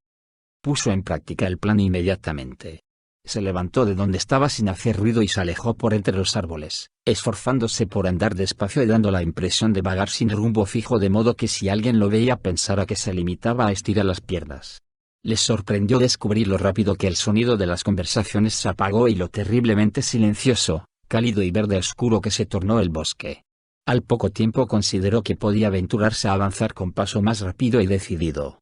Puso en práctica el plan inmediatamente. Se levantó de donde estaba sin hacer ruido y se alejó por entre los árboles, esforzándose por andar despacio y dando la impresión de vagar sin rumbo fijo de modo que si alguien lo veía pensara que se limitaba a estirar las piernas. Les sorprendió descubrir lo rápido que el sonido de las conversaciones se apagó y lo terriblemente silencioso, cálido y verde oscuro que se tornó el bosque. Al poco tiempo consideró que podía aventurarse a avanzar con paso más rápido y decidido.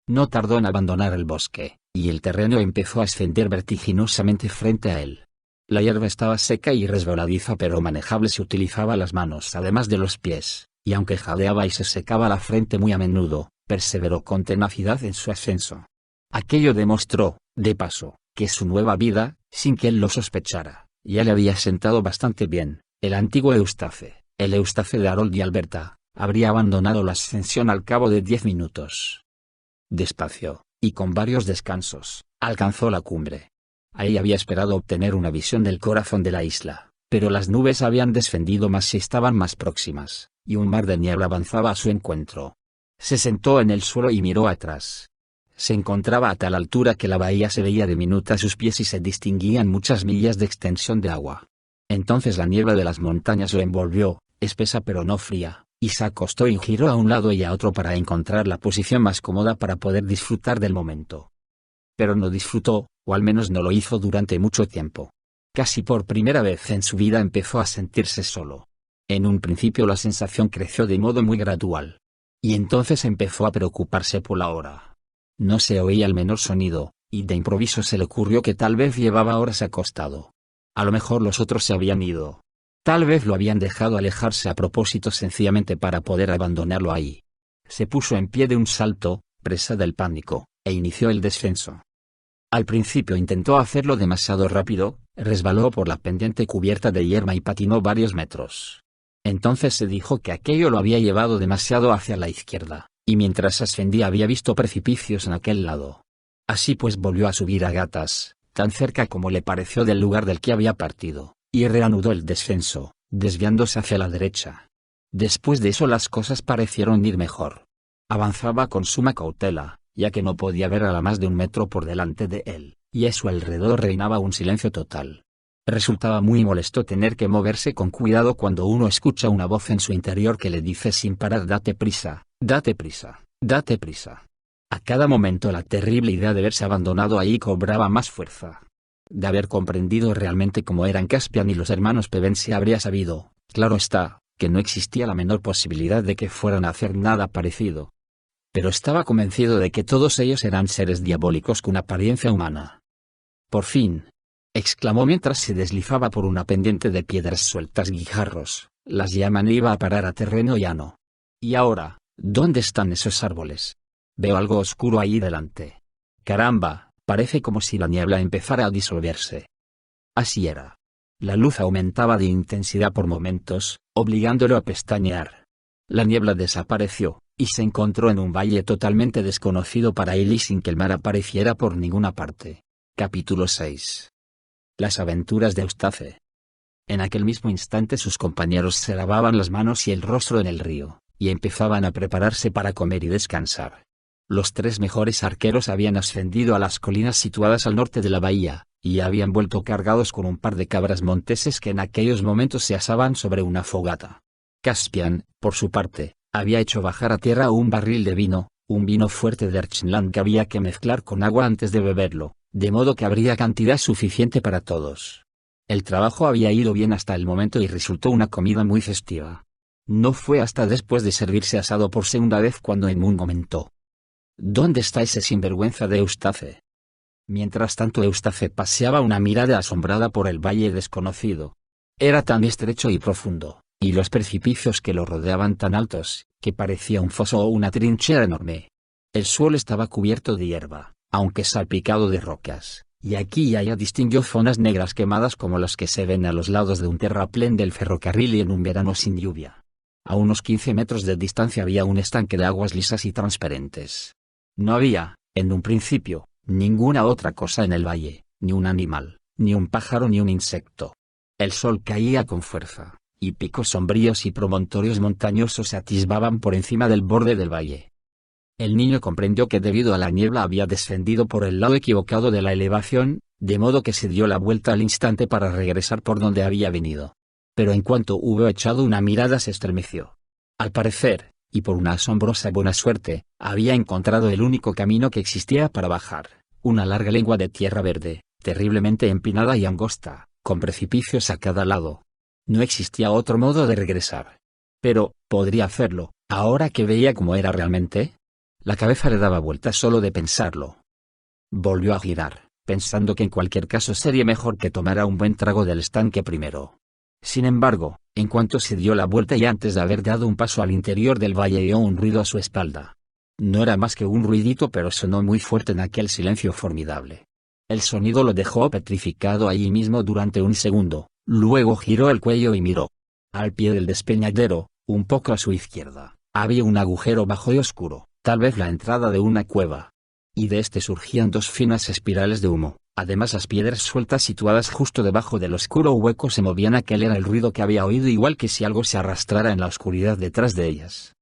No tardó en abandonar el bosque, y el terreno empezó a ascender vertiginosamente frente a él. La hierba estaba seca y resbaladiza pero manejable si utilizaba las manos además de los pies, y aunque jadeaba y se secaba la frente muy a menudo, perseveró con tenacidad en su ascenso. Aquello demostró, de paso, que su nueva vida, sin que él lo sospechara, ya le había sentado bastante bien. El antiguo Eustace, el Eustace de Harold y Alberta, habría abandonado la ascensión al cabo de 10 minutos. Despacio, y con varios descansos, alcanzó la cumbre. Ahí había esperado obtener una visión del corazón de la isla, pero las nubes habían descendido más y estaban más próximas, y un mar de niebla avanzaba a su encuentro. Se sentó en el suelo y miró atrás. Se encontraba a tal altura que la bahía se veía diminuta a sus pies y se distinguían muchas millas de extensión de agua. Entonces la niebla de las montañas lo envolvió, espesa pero no fría, y se acostó y giró a un lado y a otro para encontrar la posición más cómoda para poder disfrutar del momento. Pero no disfrutó, o al menos no lo hizo durante mucho tiempo. Casi por primera vez en su vida empezó a sentirse solo. En un principio la sensación creció de modo muy gradual. Y entonces empezó a preocuparse por la hora. No se oía el menor sonido, y de improviso se le ocurrió que tal vez llevaba horas acostado. A lo mejor los otros se habían ido. Tal vez lo habían dejado alejarse a propósito sencillamente para poder abandonarlo ahí. Se puso en pie de un salto, presa del pánico, e inició el descenso. Al principio intentó hacerlo demasiado rápido, resbaló por la pendiente cubierta de hierba y patinó varios metros. Entonces se dijo que aquello lo había llevado demasiado hacia la izquierda, y mientras ascendía había visto precipicios en aquel lado. Así pues volvió a subir a gatas, tan cerca como le pareció del lugar del que había partido, y reanudó el descenso, desviándose hacia la derecha. Después de eso las cosas parecieron ir mejor. Avanzaba con suma cautela, ya que no podía ver a la más de 1 metro por delante de él, y a su alrededor reinaba un silencio total. Resultaba muy molesto tener que moverse con cuidado cuando uno escucha una voz en su interior que le dice sin parar: date prisa, date prisa, date prisa. A cada momento la terrible idea de verse abandonado ahí cobraba más fuerza. De haber comprendido realmente cómo eran Caspian y los hermanos Pevensie habría sabido, claro está, que no existía la menor posibilidad de que fueran a hacer nada parecido. Pero estaba convencido de que todos ellos eran seres diabólicos con apariencia humana. Por fin, exclamó mientras se deslizaba por una pendiente de piedras sueltas: guijarros, las llaman. Iba a parar a terreno llano. Y ahora, ¿dónde están esos árboles? Veo algo oscuro ahí delante. Caramba, parece como si la niebla empezara a disolverse. Así era. La luz aumentaba de intensidad por momentos, obligándolo a pestañear. La niebla desapareció, y se encontró en un valle totalmente desconocido para él y sin que el mar apareciera por ninguna parte. Capítulo 6. Las aventuras de Eustace. En aquel mismo instante sus compañeros se lavaban las manos y el rostro en el río, y empezaban a prepararse para comer y descansar. Los 3 mejores arqueros habían ascendido a las colinas situadas al norte de la bahía, y habían vuelto cargados con un par de cabras monteses que en aquellos momentos se asaban sobre una fogata. Caspian, por su parte, había hecho bajar a tierra un barril de vino, un vino fuerte de Archenland que había que mezclar con agua antes de beberlo, de modo que habría cantidad suficiente para todos. El trabajo había ido bien hasta el momento y resultó una comida muy festiva. No fue hasta después de servirse asado por segunda vez cuando Edmund comentó: ¿dónde está ese sinvergüenza de Eustace? Mientras tanto Eustace paseaba una mirada asombrada por el valle desconocido. Era tan estrecho y profundo, y los precipicios que lo rodeaban tan altos, que parecía un foso o una trinchera enorme. El suelo estaba cubierto de hierba, aunque salpicado de rocas, y aquí y allá distinguió zonas negras quemadas como las que se ven a los lados de un terraplén del ferrocarril y en un verano sin lluvia. A unos 15 metros de distancia había un estanque de aguas lisas y transparentes. No había, en un principio, ninguna otra cosa en el valle, ni un animal, ni un pájaro ni un insecto. El sol caía con fuerza, y picos sombríos y promontorios montañosos se atisbaban por encima del borde del valle. El niño comprendió que debido a la niebla había descendido por el lado equivocado de la elevación, de modo que se dio la vuelta al instante para regresar por donde había venido. Pero en cuanto hubo echado una mirada se estremeció. Al parecer, y por una asombrosa buena suerte, había encontrado el único camino que existía para bajar, una larga lengua de tierra verde, terriblemente empinada y angosta, con precipicios a cada lado. No existía otro modo de regresar. Pero, ¿podría hacerlo, ahora que veía cómo era realmente? La cabeza le daba vueltas solo de pensarlo. Volvió a girar, pensando que en cualquier caso sería mejor que tomara un buen trago del estanque primero. Sin embargo, en cuanto se dio la vuelta y antes de haber dado un paso al interior del valle oyó un ruido a su espalda. No era más que un ruidito, pero sonó muy fuerte en aquel silencio formidable. El sonido lo dejó petrificado allí mismo durante un segundo, luego giró el cuello y miró. Al pie del despeñadero, un poco a su izquierda, había un agujero bajo y oscuro, tal vez la entrada de una cueva. Y de este surgían dos finas espirales de humo. Además, las piedras sueltas situadas justo debajo del oscuro hueco se movían. Aquel era el ruido que había oído, igual que si algo se arrastrara en la oscuridad detrás de ellas.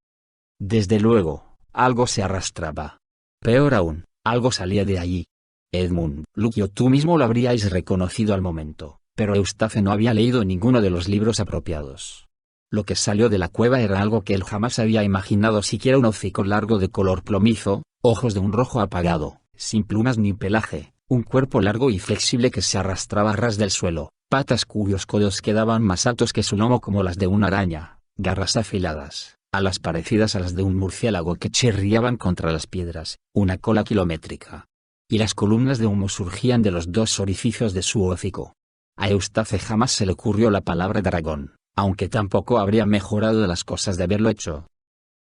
Desde luego, algo se arrastraba. Peor aún, algo salía de allí. Edmund, Luke o tú mismo lo habríais reconocido al momento, pero Eustace no había leído ninguno de los libros apropiados. Lo que salió de la cueva era algo que él jamás había imaginado, siquiera un hocico largo de color plomizo, ojos de un rojo apagado, sin plumas ni pelaje, un cuerpo largo y flexible que se arrastraba a ras del suelo, patas cuyos codos quedaban más altos que su lomo como las de una araña, garras afiladas, alas parecidas a las de un murciélago que chirriaban contra las piedras, una cola kilométrica. Y las columnas de humo surgían de los dos orificios de su hocico. A Eustace jamás se le ocurrió la palabra dragón, aunque tampoco habría mejorado las cosas de haberlo hecho.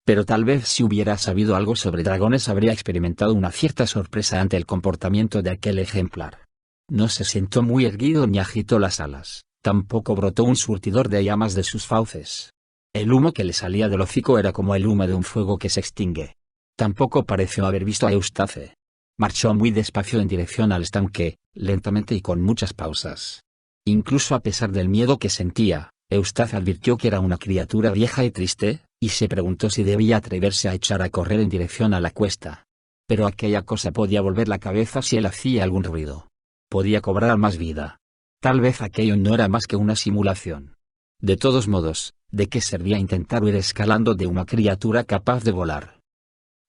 Pero tal vez si hubiera sabido algo sobre dragones habría experimentado una cierta sorpresa ante el comportamiento de aquel ejemplar. No se sentó muy erguido ni agitó las alas, tampoco brotó un surtidor de llamas de sus fauces. El humo que le salía del hocico era como el humo de un fuego que se extingue. Tampoco pareció haber visto a Eustace. Marchó muy despacio en dirección al estanque, lentamente y con muchas pausas. Incluso a pesar del miedo que sentía, Eustace advirtió que era una criatura vieja y triste, y se preguntó si debía atreverse a echar a correr en dirección a la cuesta. Pero aquella cosa podía volver la cabeza si él hacía algún ruido. Podía cobrar más vida. Tal vez aquello no era más que una simulación. De todos modos, ¿de qué servía intentar huir escalando de una criatura capaz de volar?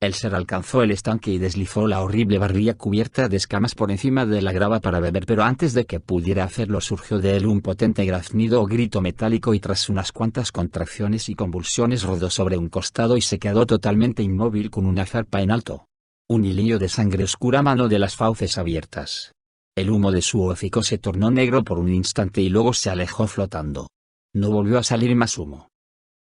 El ser alcanzó el estanque y deslizó la horrible barrilla cubierta de escamas por encima de la grava para beber, pero antes de que pudiera hacerlo surgió de él un potente graznido o grito metálico y tras unas cuantas contracciones y convulsiones rodó sobre un costado y se quedó totalmente inmóvil con una zarpa en alto. Un hilillo de sangre oscura manó de las fauces abiertas. El humo de su hocico se tornó negro por un instante y luego se alejó flotando. No volvió a salir más humo.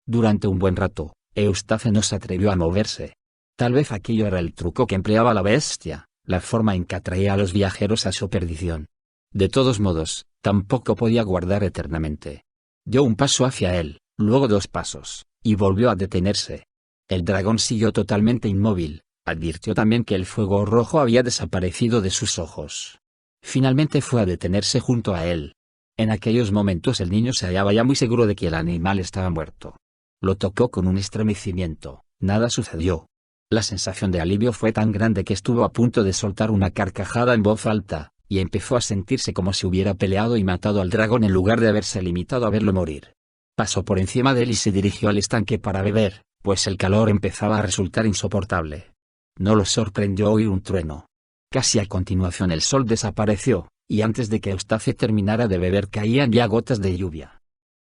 Durante un buen rato, Eustace no se atrevió a moverse. Tal vez aquello era el truco que empleaba la bestia, la forma en que atraía a los viajeros a su perdición. De todos modos, tampoco podía guardar eternamente. Dio un paso hacia él, luego dos pasos, y volvió a detenerse. El dragón siguió totalmente inmóvil, advirtió también que el fuego rojo había desaparecido de sus ojos. Finalmente fue a detenerse junto a él. En aquellos momentos el niño se hallaba ya muy seguro de que el animal estaba muerto. Lo tocó con un estremecimiento, nada sucedió. La sensación de alivio fue tan grande que estuvo a punto de soltar una carcajada en voz alta, y empezó a sentirse como si hubiera peleado y matado al dragón en lugar de haberse limitado a verlo morir. Pasó por encima de él y se dirigió al estanque para beber, pues el calor empezaba a resultar insoportable. No lo sorprendió oír un trueno. Casi a continuación el sol desapareció, y antes de que Eustace terminara de beber caían ya gotas de lluvia.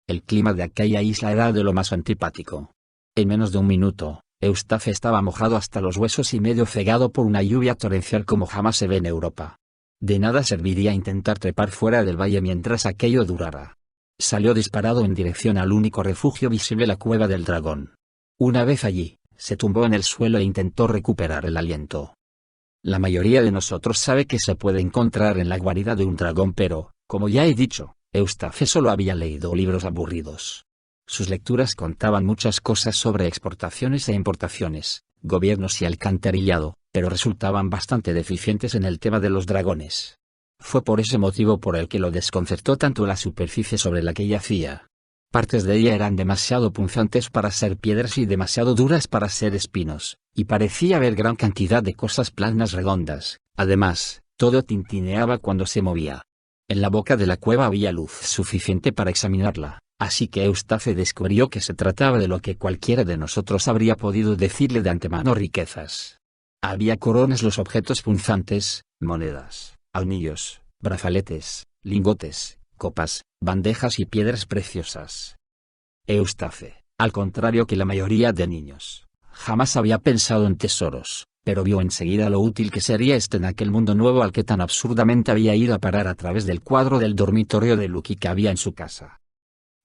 El clima de aquella isla era de lo más antipático. En menos de un minuto, Eustace estaba mojado hasta los huesos y medio cegado por una lluvia torrencial como jamás se ve en Europa. De nada serviría intentar trepar fuera del valle mientras aquello durara. Salió disparado en dirección al único refugio visible, la cueva del dragón. Una vez allí, se tumbó en el suelo e intentó recuperar el aliento. La mayoría de nosotros sabe que se puede encontrar en la guarida de un dragón, pero, como ya he dicho, Eustace solo había leído libros aburridos. Sus lecturas contaban muchas cosas sobre exportaciones e importaciones, gobiernos y alcantarillado, pero resultaban bastante deficientes en el tema de los dragones. Fue por ese motivo por el que lo desconcertó tanto la superficie sobre la que yacía. Partes de ella eran demasiado punzantes para ser piedras y demasiado duras para ser espinos, y parecía haber gran cantidad de cosas planas redondas. Además, todo tintineaba cuando se movía. En la boca de la cueva había luz suficiente para examinarla. Así que Eustace descubrió que se trataba de lo que cualquiera de nosotros habría podido decirle de antemano: riquezas. Había coronas, los objetos punzantes, monedas, anillos, brazaletes, lingotes, copas, bandejas y piedras preciosas. Eustace, al contrario que la mayoría de niños, jamás había pensado en tesoros, pero vio enseguida lo útil que sería en aquel mundo nuevo al que tan absurdamente había ido a parar a través del cuadro del dormitorio de Lucky que había en su casa.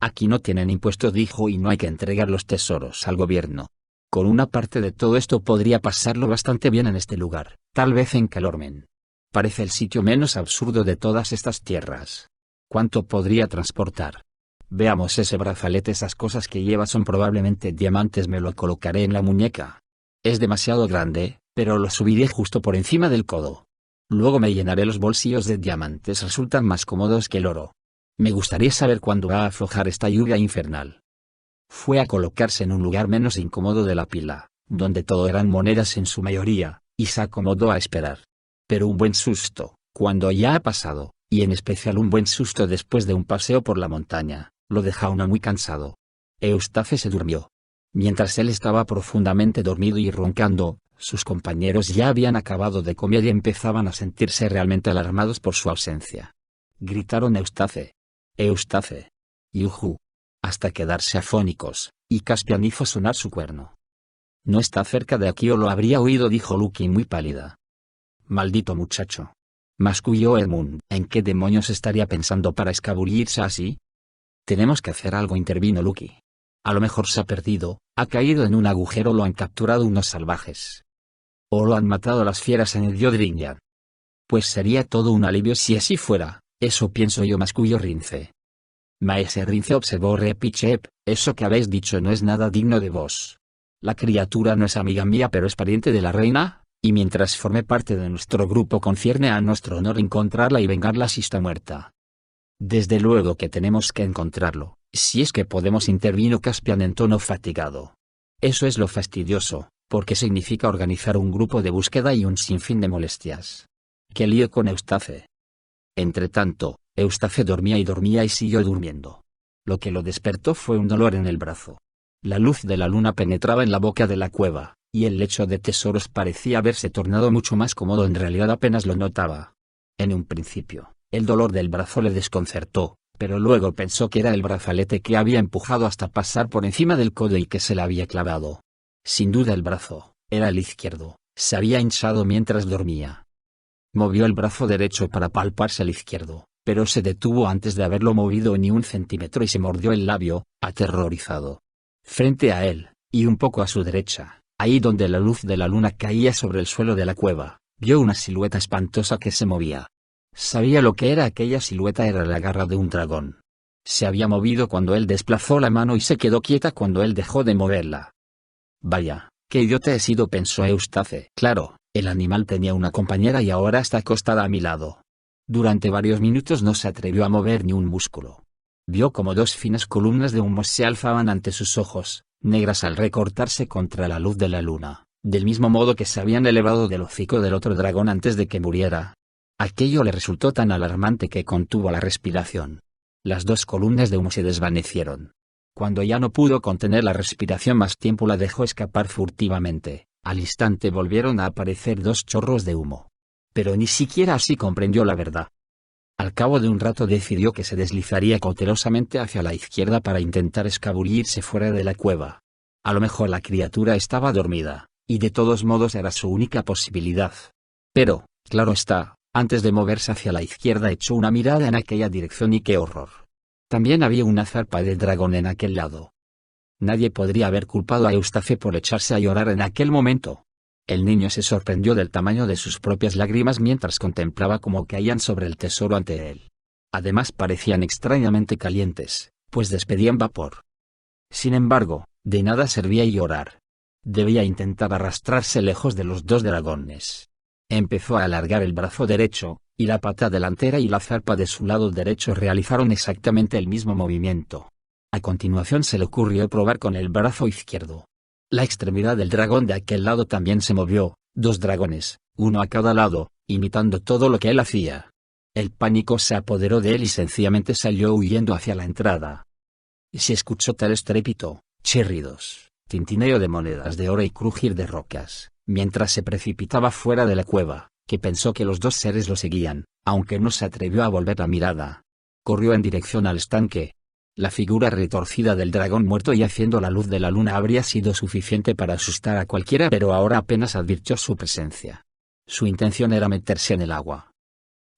Aquí no tienen impuestos, dijo, y no hay que entregar los tesoros al gobierno. Con una parte de todo esto podría pasarlo bastante bien en este lugar, tal vez en Calormen. Parece el sitio menos absurdo de todas estas tierras. ¿Cuánto podría transportar? Veamos ese brazalete, esas cosas que lleva son probablemente diamantes, me lo colocaré en la muñeca. Es demasiado grande, pero lo subiré justo por encima del codo. Luego me llenaré los bolsillos de diamantes, resultan más cómodos que el oro. Me gustaría saber cuándo va a aflojar esta lluvia infernal. Fue a colocarse en un lugar menos incómodo de la pila, donde todo eran monedas en su mayoría, y se acomodó a esperar. Pero un buen susto, cuando ya ha pasado, y en especial un buen susto después de un paseo por la montaña, lo deja a uno muy cansado. Eustace se durmió. Mientras él estaba profundamente dormido y roncando, sus compañeros ya habían acabado de comer y empezaban a sentirse realmente alarmados por su ausencia. Gritaron Eustace. Eustace. Yujú. Hasta quedarse afónicos, y Caspian hizo sonar su cuerno. No está cerca de aquí o lo habría oído, dijo Lucky muy pálida. Maldito muchacho. Masculló Edmund. ¿En qué demonios estaría pensando para escabullirse así? Tenemos que hacer algo, intervino Lucky. A lo mejor se ha perdido, ha caído en un agujero, lo han capturado unos salvajes. O lo han matado las fieras en el Yodringan. Pues sería todo un alivio si así fuera, eso pienso yo, masculló Rince. Maese Rince, observó Repichep, eso que habéis dicho no es nada digno de vos. La criatura no es amiga mía, pero es pariente de la reina, y mientras forme parte de nuestro grupo concierne a nuestro honor encontrarla y vengarla si está muerta. Desde luego que tenemos que encontrarlo, si es que podemos, intervino Caspian en tono fatigado. Eso es lo fastidioso, porque significa organizar un grupo de búsqueda y un sinfín de molestias. ¡Qué lío con Eustace! Entretanto, Eustace dormía y siguió durmiendo. Lo que lo despertó fue un dolor en el brazo. La luz de la luna penetraba en la boca de la cueva, y el lecho de tesoros parecía haberse tornado mucho más cómodo, en realidad apenas lo notaba. En un principio, el dolor del brazo le desconcertó, pero luego pensó que era el brazalete que había empujado hasta pasar por encima del codo y que se le había clavado. Sin duda el brazo, era el izquierdo, se había hinchado mientras dormía. Movió el brazo derecho para palparse el izquierdo, pero se detuvo antes de haberlo movido ni un centímetro y se mordió el labio, aterrorizado. Frente a él, y un poco a su derecha, ahí donde la luz de la luna caía sobre el suelo de la cueva, vio una silueta espantosa que se movía. Sabía lo que era aquella silueta, era la garra de un dragón. Se había movido cuando él desplazó la mano y se quedó quieta cuando él dejó de moverla. Vaya, qué idiota he sido, pensó Eustace. Claro, el animal tenía una compañera y ahora está acostada a mi lado. Durante varios minutos no se atrevió a mover ni un músculo. Vio como dos finas columnas de humo se alzaban ante sus ojos, negras al recortarse contra la luz de la luna, del mismo modo que se habían elevado del hocico del otro dragón antes de que muriera. Aquello le resultó tan alarmante que contuvo la respiración. Las dos columnas de humo se desvanecieron. Cuando ya no pudo contener la respiración más tiempo, la dejó escapar furtivamente. Al instante volvieron a aparecer dos chorros de humo. Pero ni siquiera así comprendió la verdad. Al cabo de un rato decidió que se deslizaría cautelosamente hacia la izquierda para intentar escabullirse fuera de la cueva. A lo mejor la criatura estaba dormida, y de todos modos era su única posibilidad. Pero, claro está, antes de moverse hacia la izquierda echó una mirada en aquella dirección y ¡qué horror! También había una zarpa de dragón en aquel lado. Nadie podría haber culpado a Eustace por echarse a llorar en aquel momento. El niño se sorprendió del tamaño de sus propias lágrimas mientras contemplaba cómo caían sobre el tesoro ante él. Además parecían extrañamente calientes, pues despedían vapor. Sin embargo, de nada servía llorar. Debía intentar arrastrarse lejos de los dos dragones. Empezó a alargar el brazo derecho, y la pata delantera y la zarpa de su lado derecho realizaron exactamente el mismo movimiento. A continuación se le ocurrió probar con el brazo izquierdo. La extremidad del dragón de aquel lado también se movió, dos dragones, uno a cada lado, imitando todo lo que él hacía. El pánico se apoderó de él y sencillamente salió huyendo hacia la entrada. Se escuchó tal estrépito, chirridos, tintineo de monedas de oro y crujir de rocas, mientras se precipitaba fuera de la cueva, que pensó que los dos seres lo seguían, aunque no se atrevió a volver la mirada. Corrió en dirección al estanque. La figura retorcida del dragón muerto y haciendo la luz de la luna habría sido suficiente para asustar a cualquiera, pero ahora apenas advirtió su presencia. Su intención era meterse en el agua.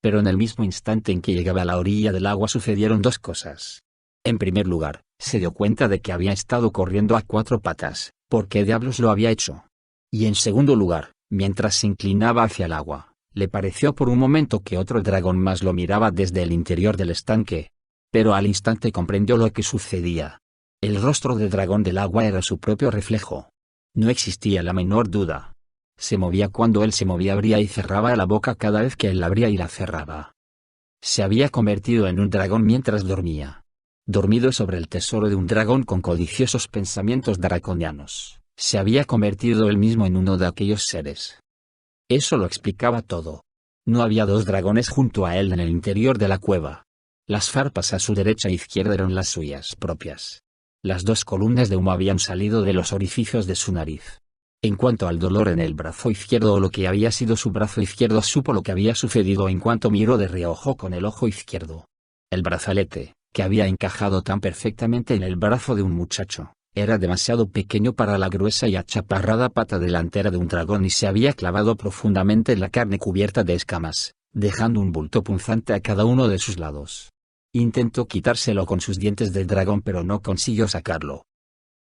Pero en el mismo instante en que llegaba a la orilla del agua sucedieron dos cosas. En primer lugar, se dio cuenta de que había estado corriendo a cuatro patas. ¿Por qué diablos lo había hecho? Y en segundo lugar, mientras se inclinaba hacia el agua, le pareció por un momento que otro dragón más lo miraba desde el interior del estanque. Pero al instante comprendió lo que sucedía. El rostro del dragón del agua era su propio reflejo. No existía la menor duda. Se movía cuando él se movía, abría y cerraba la boca cada vez que él la abría y la cerraba. Se había convertido en un dragón mientras dormía. Dormido sobre el tesoro de un dragón con codiciosos pensamientos draconianos, se había convertido él mismo en uno de aquellos seres. Eso lo explicaba todo. No había dos dragones junto a él en el interior de la cueva. Las farpas a su derecha e izquierda eran las suyas propias. Las dos columnas de humo habían salido de los orificios de su nariz. En cuanto al dolor en el brazo izquierdo o lo que había sido su brazo izquierdo, supo lo que había sucedido en cuanto miró de reojo con el ojo izquierdo. El brazalete, que había encajado tan perfectamente en el brazo de un muchacho, era demasiado pequeño para la gruesa y achaparrada pata delantera de un dragón y se había clavado profundamente en la carne cubierta de escamas, dejando un bulto punzante a cada uno de sus lados. Intentó quitárselo con sus dientes de dragón pero no consiguió sacarlo.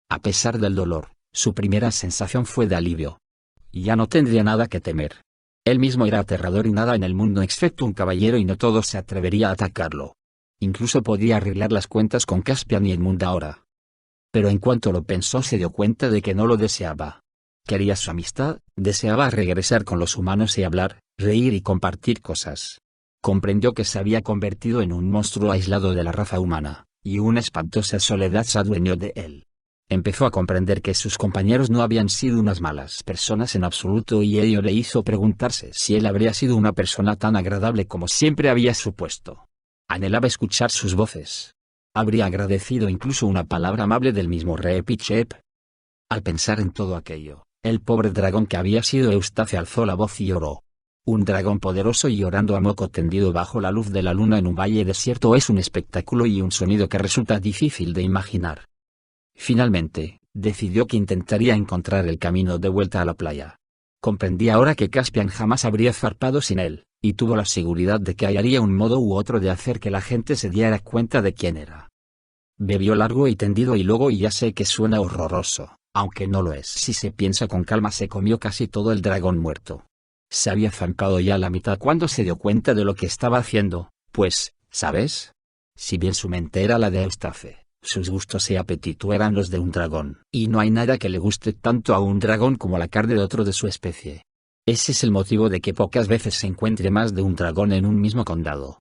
A pesar del dolor, su primera sensación fue de alivio. Ya no tendría nada que temer. Él mismo era aterrador y nada en el mundo excepto un caballero y no todo se atrevería a atacarlo. Incluso podía arreglar las cuentas con Caspian y Edmund ahora. Pero en cuanto lo pensó se dio cuenta de que no lo deseaba. Quería su amistad, deseaba regresar con los humanos y hablar, reír y compartir cosas. Comprendió que se había convertido en un monstruo aislado de la raza humana, y una espantosa soledad se adueñó de él. Empezó a comprender que sus compañeros no habían sido unas malas personas en absoluto y ello le hizo preguntarse si él habría sido una persona tan agradable como siempre había supuesto. Anhelaba escuchar sus voces. Habría agradecido incluso una palabra amable del mismo rey Pichep. Al pensar en todo aquello, el pobre dragón que había sido Eustace alzó la voz y lloró. Un dragón poderoso y llorando a moco tendido bajo la luz de la luna en un valle desierto es un espectáculo y un sonido que resulta difícil de imaginar. Finalmente, decidió que intentaría encontrar el camino de vuelta a la playa. Comprendía ahora que Caspian jamás habría zarpado sin él, y tuvo la seguridad de que hallaría un modo u otro de hacer que la gente se diera cuenta de quién era. Bebió largo y tendido y luego, y ya sé que suena horroroso, aunque no lo es si se piensa con calma, se comió casi todo el dragón muerto. Se había zampado ya la mitad cuando se dio cuenta de lo que estaba haciendo, pues, ¿sabes? Si bien su mente era la de Eustace, sus gustos y apetito eran los de un dragón, y no hay nada que le guste tanto a un dragón como la carne de otro de su especie. Ese es el motivo de que pocas veces se encuentre más de un dragón en un mismo condado.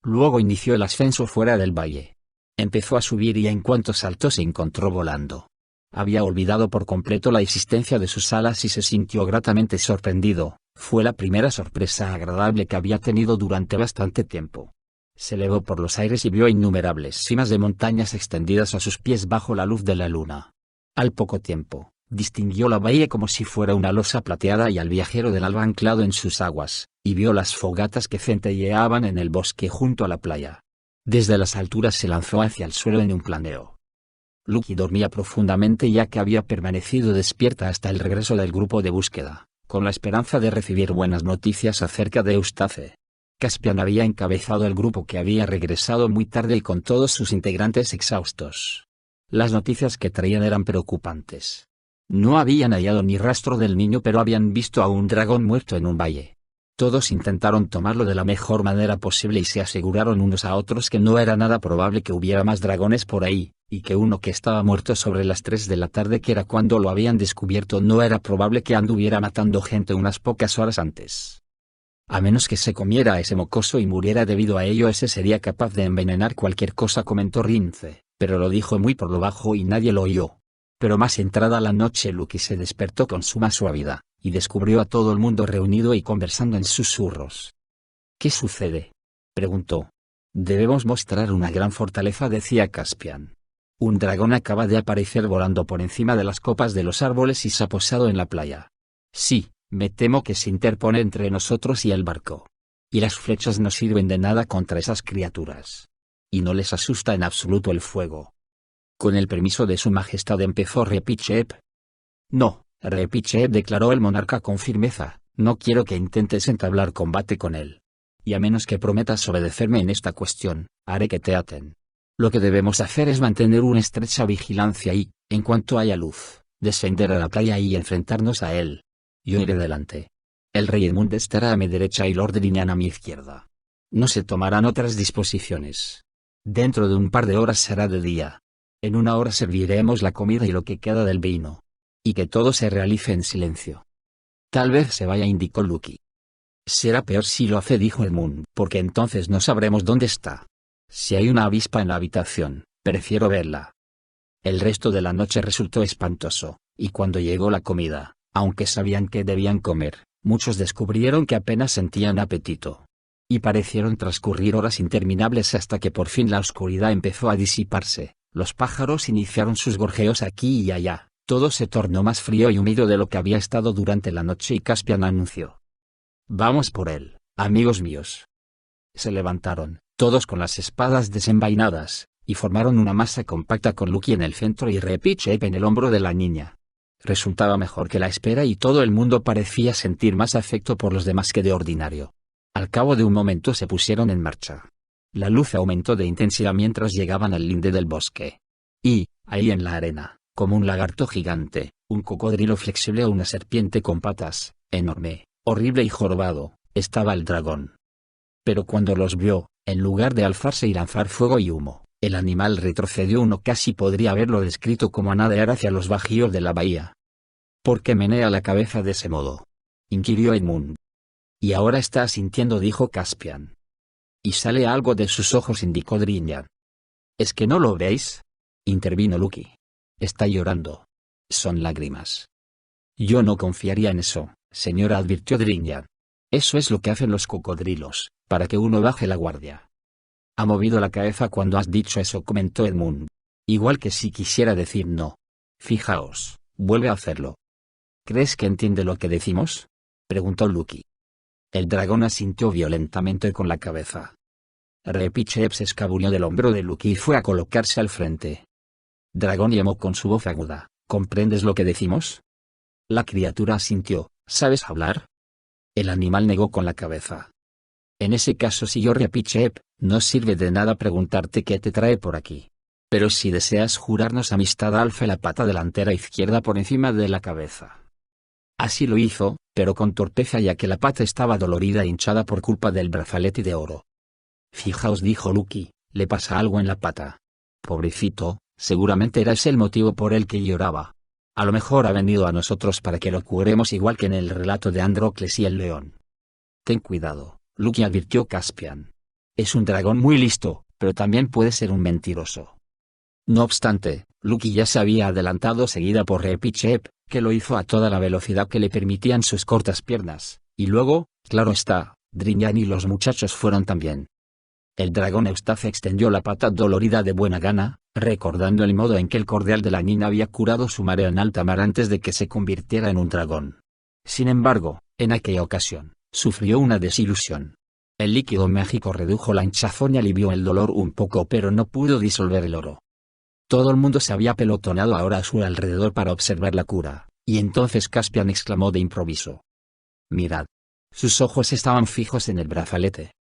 Luego inició el ascenso fuera del valle. Empezó a subir y en cuanto saltó se encontró volando. Había olvidado por completo la existencia de sus alas y se sintió gratamente sorprendido. Fue la primera sorpresa agradable que había tenido durante bastante tiempo. Se elevó por los aires y vio innumerables cimas de montañas extendidas a sus pies bajo la luz de la luna. Al poco tiempo, distinguió la bahía como si fuera una losa plateada y al viajero del alba anclado en sus aguas, y vio las fogatas que centelleaban en el bosque junto a la playa. Desde las alturas se lanzó hacia el suelo en un planeo. Lucky dormía profundamente ya que había permanecido despierta hasta el regreso del grupo de búsqueda, con la esperanza de recibir buenas noticias acerca de Eustace. Caspian había encabezado el grupo que había regresado muy tarde y con todos sus integrantes exhaustos. Las noticias que traían eran preocupantes. No habían hallado ni rastro del niño pero habían visto a un dragón muerto en un valle. Todos intentaron tomarlo de la mejor manera posible y se aseguraron unos a otros que no era nada probable que hubiera más dragones por ahí, y que uno que estaba muerto sobre las 3 de la tarde, que era cuando lo habían descubierto, no era probable que anduviera matando gente unas pocas horas antes. A menos que se comiera a ese mocoso y muriera debido a ello, ese sería capaz de envenenar cualquier cosa, comentó Rince, pero lo dijo muy por lo bajo y nadie lo oyó. Pero más entrada la noche, Lucky se despertó con suma suavidad, y descubrió a todo el mundo reunido y conversando en susurros. ¿Qué sucede?, preguntó. Debemos mostrar una gran fortaleza, decía Caspian. Un dragón acaba de aparecer volando por encima de las copas de los árboles y se ha posado en la playa. Sí, me temo que se interpone entre nosotros y el barco. Y las flechas no sirven de nada contra esas criaturas. y no les asusta en absoluto el fuego. Con el permiso de su majestad empezó Repichep. No, Repichep, declaró el monarca con firmeza, no quiero que intentes entablar combate con él. Y a menos que prometas obedecerme en esta cuestión, haré que te aten. Lo que debemos hacer es mantener una estrecha vigilancia y, en cuanto haya luz, descender a la playa y enfrentarnos a él. Yo iré delante. El rey Edmund estará a mi derecha y Lord Drinian a mi izquierda. No se tomarán otras disposiciones. Dentro de un par de horas será de día. En una hora serviremos la comida y lo que queda del vino. Y que todo se realice en silencio. Tal vez se vaya, indicó Lucky. Será peor si lo hace, dijo Edmund, porque entonces no sabremos dónde está. Si hay una avispa en la habitación, prefiero verla. El resto de la noche resultó espantoso, y cuando llegó la comida, aunque sabían que debían comer, muchos descubrieron que apenas sentían apetito. Y parecieron transcurrir horas interminables hasta que por fin la oscuridad empezó a disiparse, los pájaros iniciaron sus gorjeos aquí y allá, todo se tornó más frío y húmedo de lo que había estado durante la noche y Caspian anunció: «Vamos por él, amigos míos». Se levantaron, todos con las espadas desenvainadas, y formaron una masa compacta con Lucky en el centro y Repichep en el hombro de la niña. Resultaba mejor que la espera y todo el mundo parecía sentir más afecto por los demás que de ordinario. Al cabo de un momento se pusieron en marcha. La luz aumentó de intensidad mientras llegaban al linde del bosque. Y, ahí en la arena, como un lagarto gigante, un cocodrilo flexible o una serpiente con patas, enorme, horrible y jorobado, estaba el dragón. Pero cuando los vio, en lugar de alzarse y lanzar fuego y humo, el animal retrocedió. Uno casi podría haberlo descrito como a nadear hacia los bajíos de la bahía. ¿Por qué menea la cabeza de ese modo?, inquirió Edmund. Y ahora está asintiendo, dijo Caspian. Y sale algo de sus ojos, indicó Drinian. ¿Es que no lo veis?, intervino Lucky. Está llorando. Son lágrimas. Yo no confiaría en eso, señora, advirtió Drinian. Eso es lo que hacen los cocodrilos, para que uno baje la guardia. Ha movido la cabeza cuando has dicho eso, comentó Edmund. Igual que si quisiera decir no. Fijaos, vuelve a hacerlo. ¿Crees que entiende lo que decimos?, preguntó Lucky. El dragón asintió violentamente con la cabeza. Repichep se escabulló del hombro de Lucky y fue a colocarse al frente. Dragón, llamó con su voz aguda, ¿comprendes lo que decimos? La criatura asintió. ¿Sabes hablar? El animal negó con la cabeza. En ese caso, siguió Repichep, no sirve de nada preguntarte qué te trae por aquí. Pero si deseas jurarnos amistad, alza la pata delantera izquierda por encima de la cabeza. Así lo hizo, pero con torpeza, ya que la pata estaba dolorida e hinchada por culpa del brazalete de oro. Fijaos, dijo Lucky, le pasa algo en la pata. Pobrecito, seguramente era ese el motivo por el que lloraba. A lo mejor ha venido a nosotros para que lo curemos, igual que en el relato de Andrócles y el león. Ten cuidado, Lucky, advirtió Caspian. Es un dragón muy listo, pero también puede ser un mentiroso. No obstante, Lucky ya se había adelantado, seguida por Repichep, que lo hizo a toda la velocidad que le permitían sus cortas piernas, y luego, claro está, Drinian y los muchachos fueron también. El dragón Eustace extendió la pata dolorida de buena gana, recordando el modo en que el cordial de la niña había curado su mareo en alta mar antes de que se convirtiera en un dragón. Sin embargo, en aquella ocasión, sufrió una desilusión. El líquido mágico redujo la hinchazón y alivió el dolor un poco, pero no pudo disolver el oro. Todo el mundo se había pelotonado ahora a su alrededor para observar la cura, y entonces Caspian exclamó de improviso: «Mirad». Sus ojos estaban fijos en el brazalete,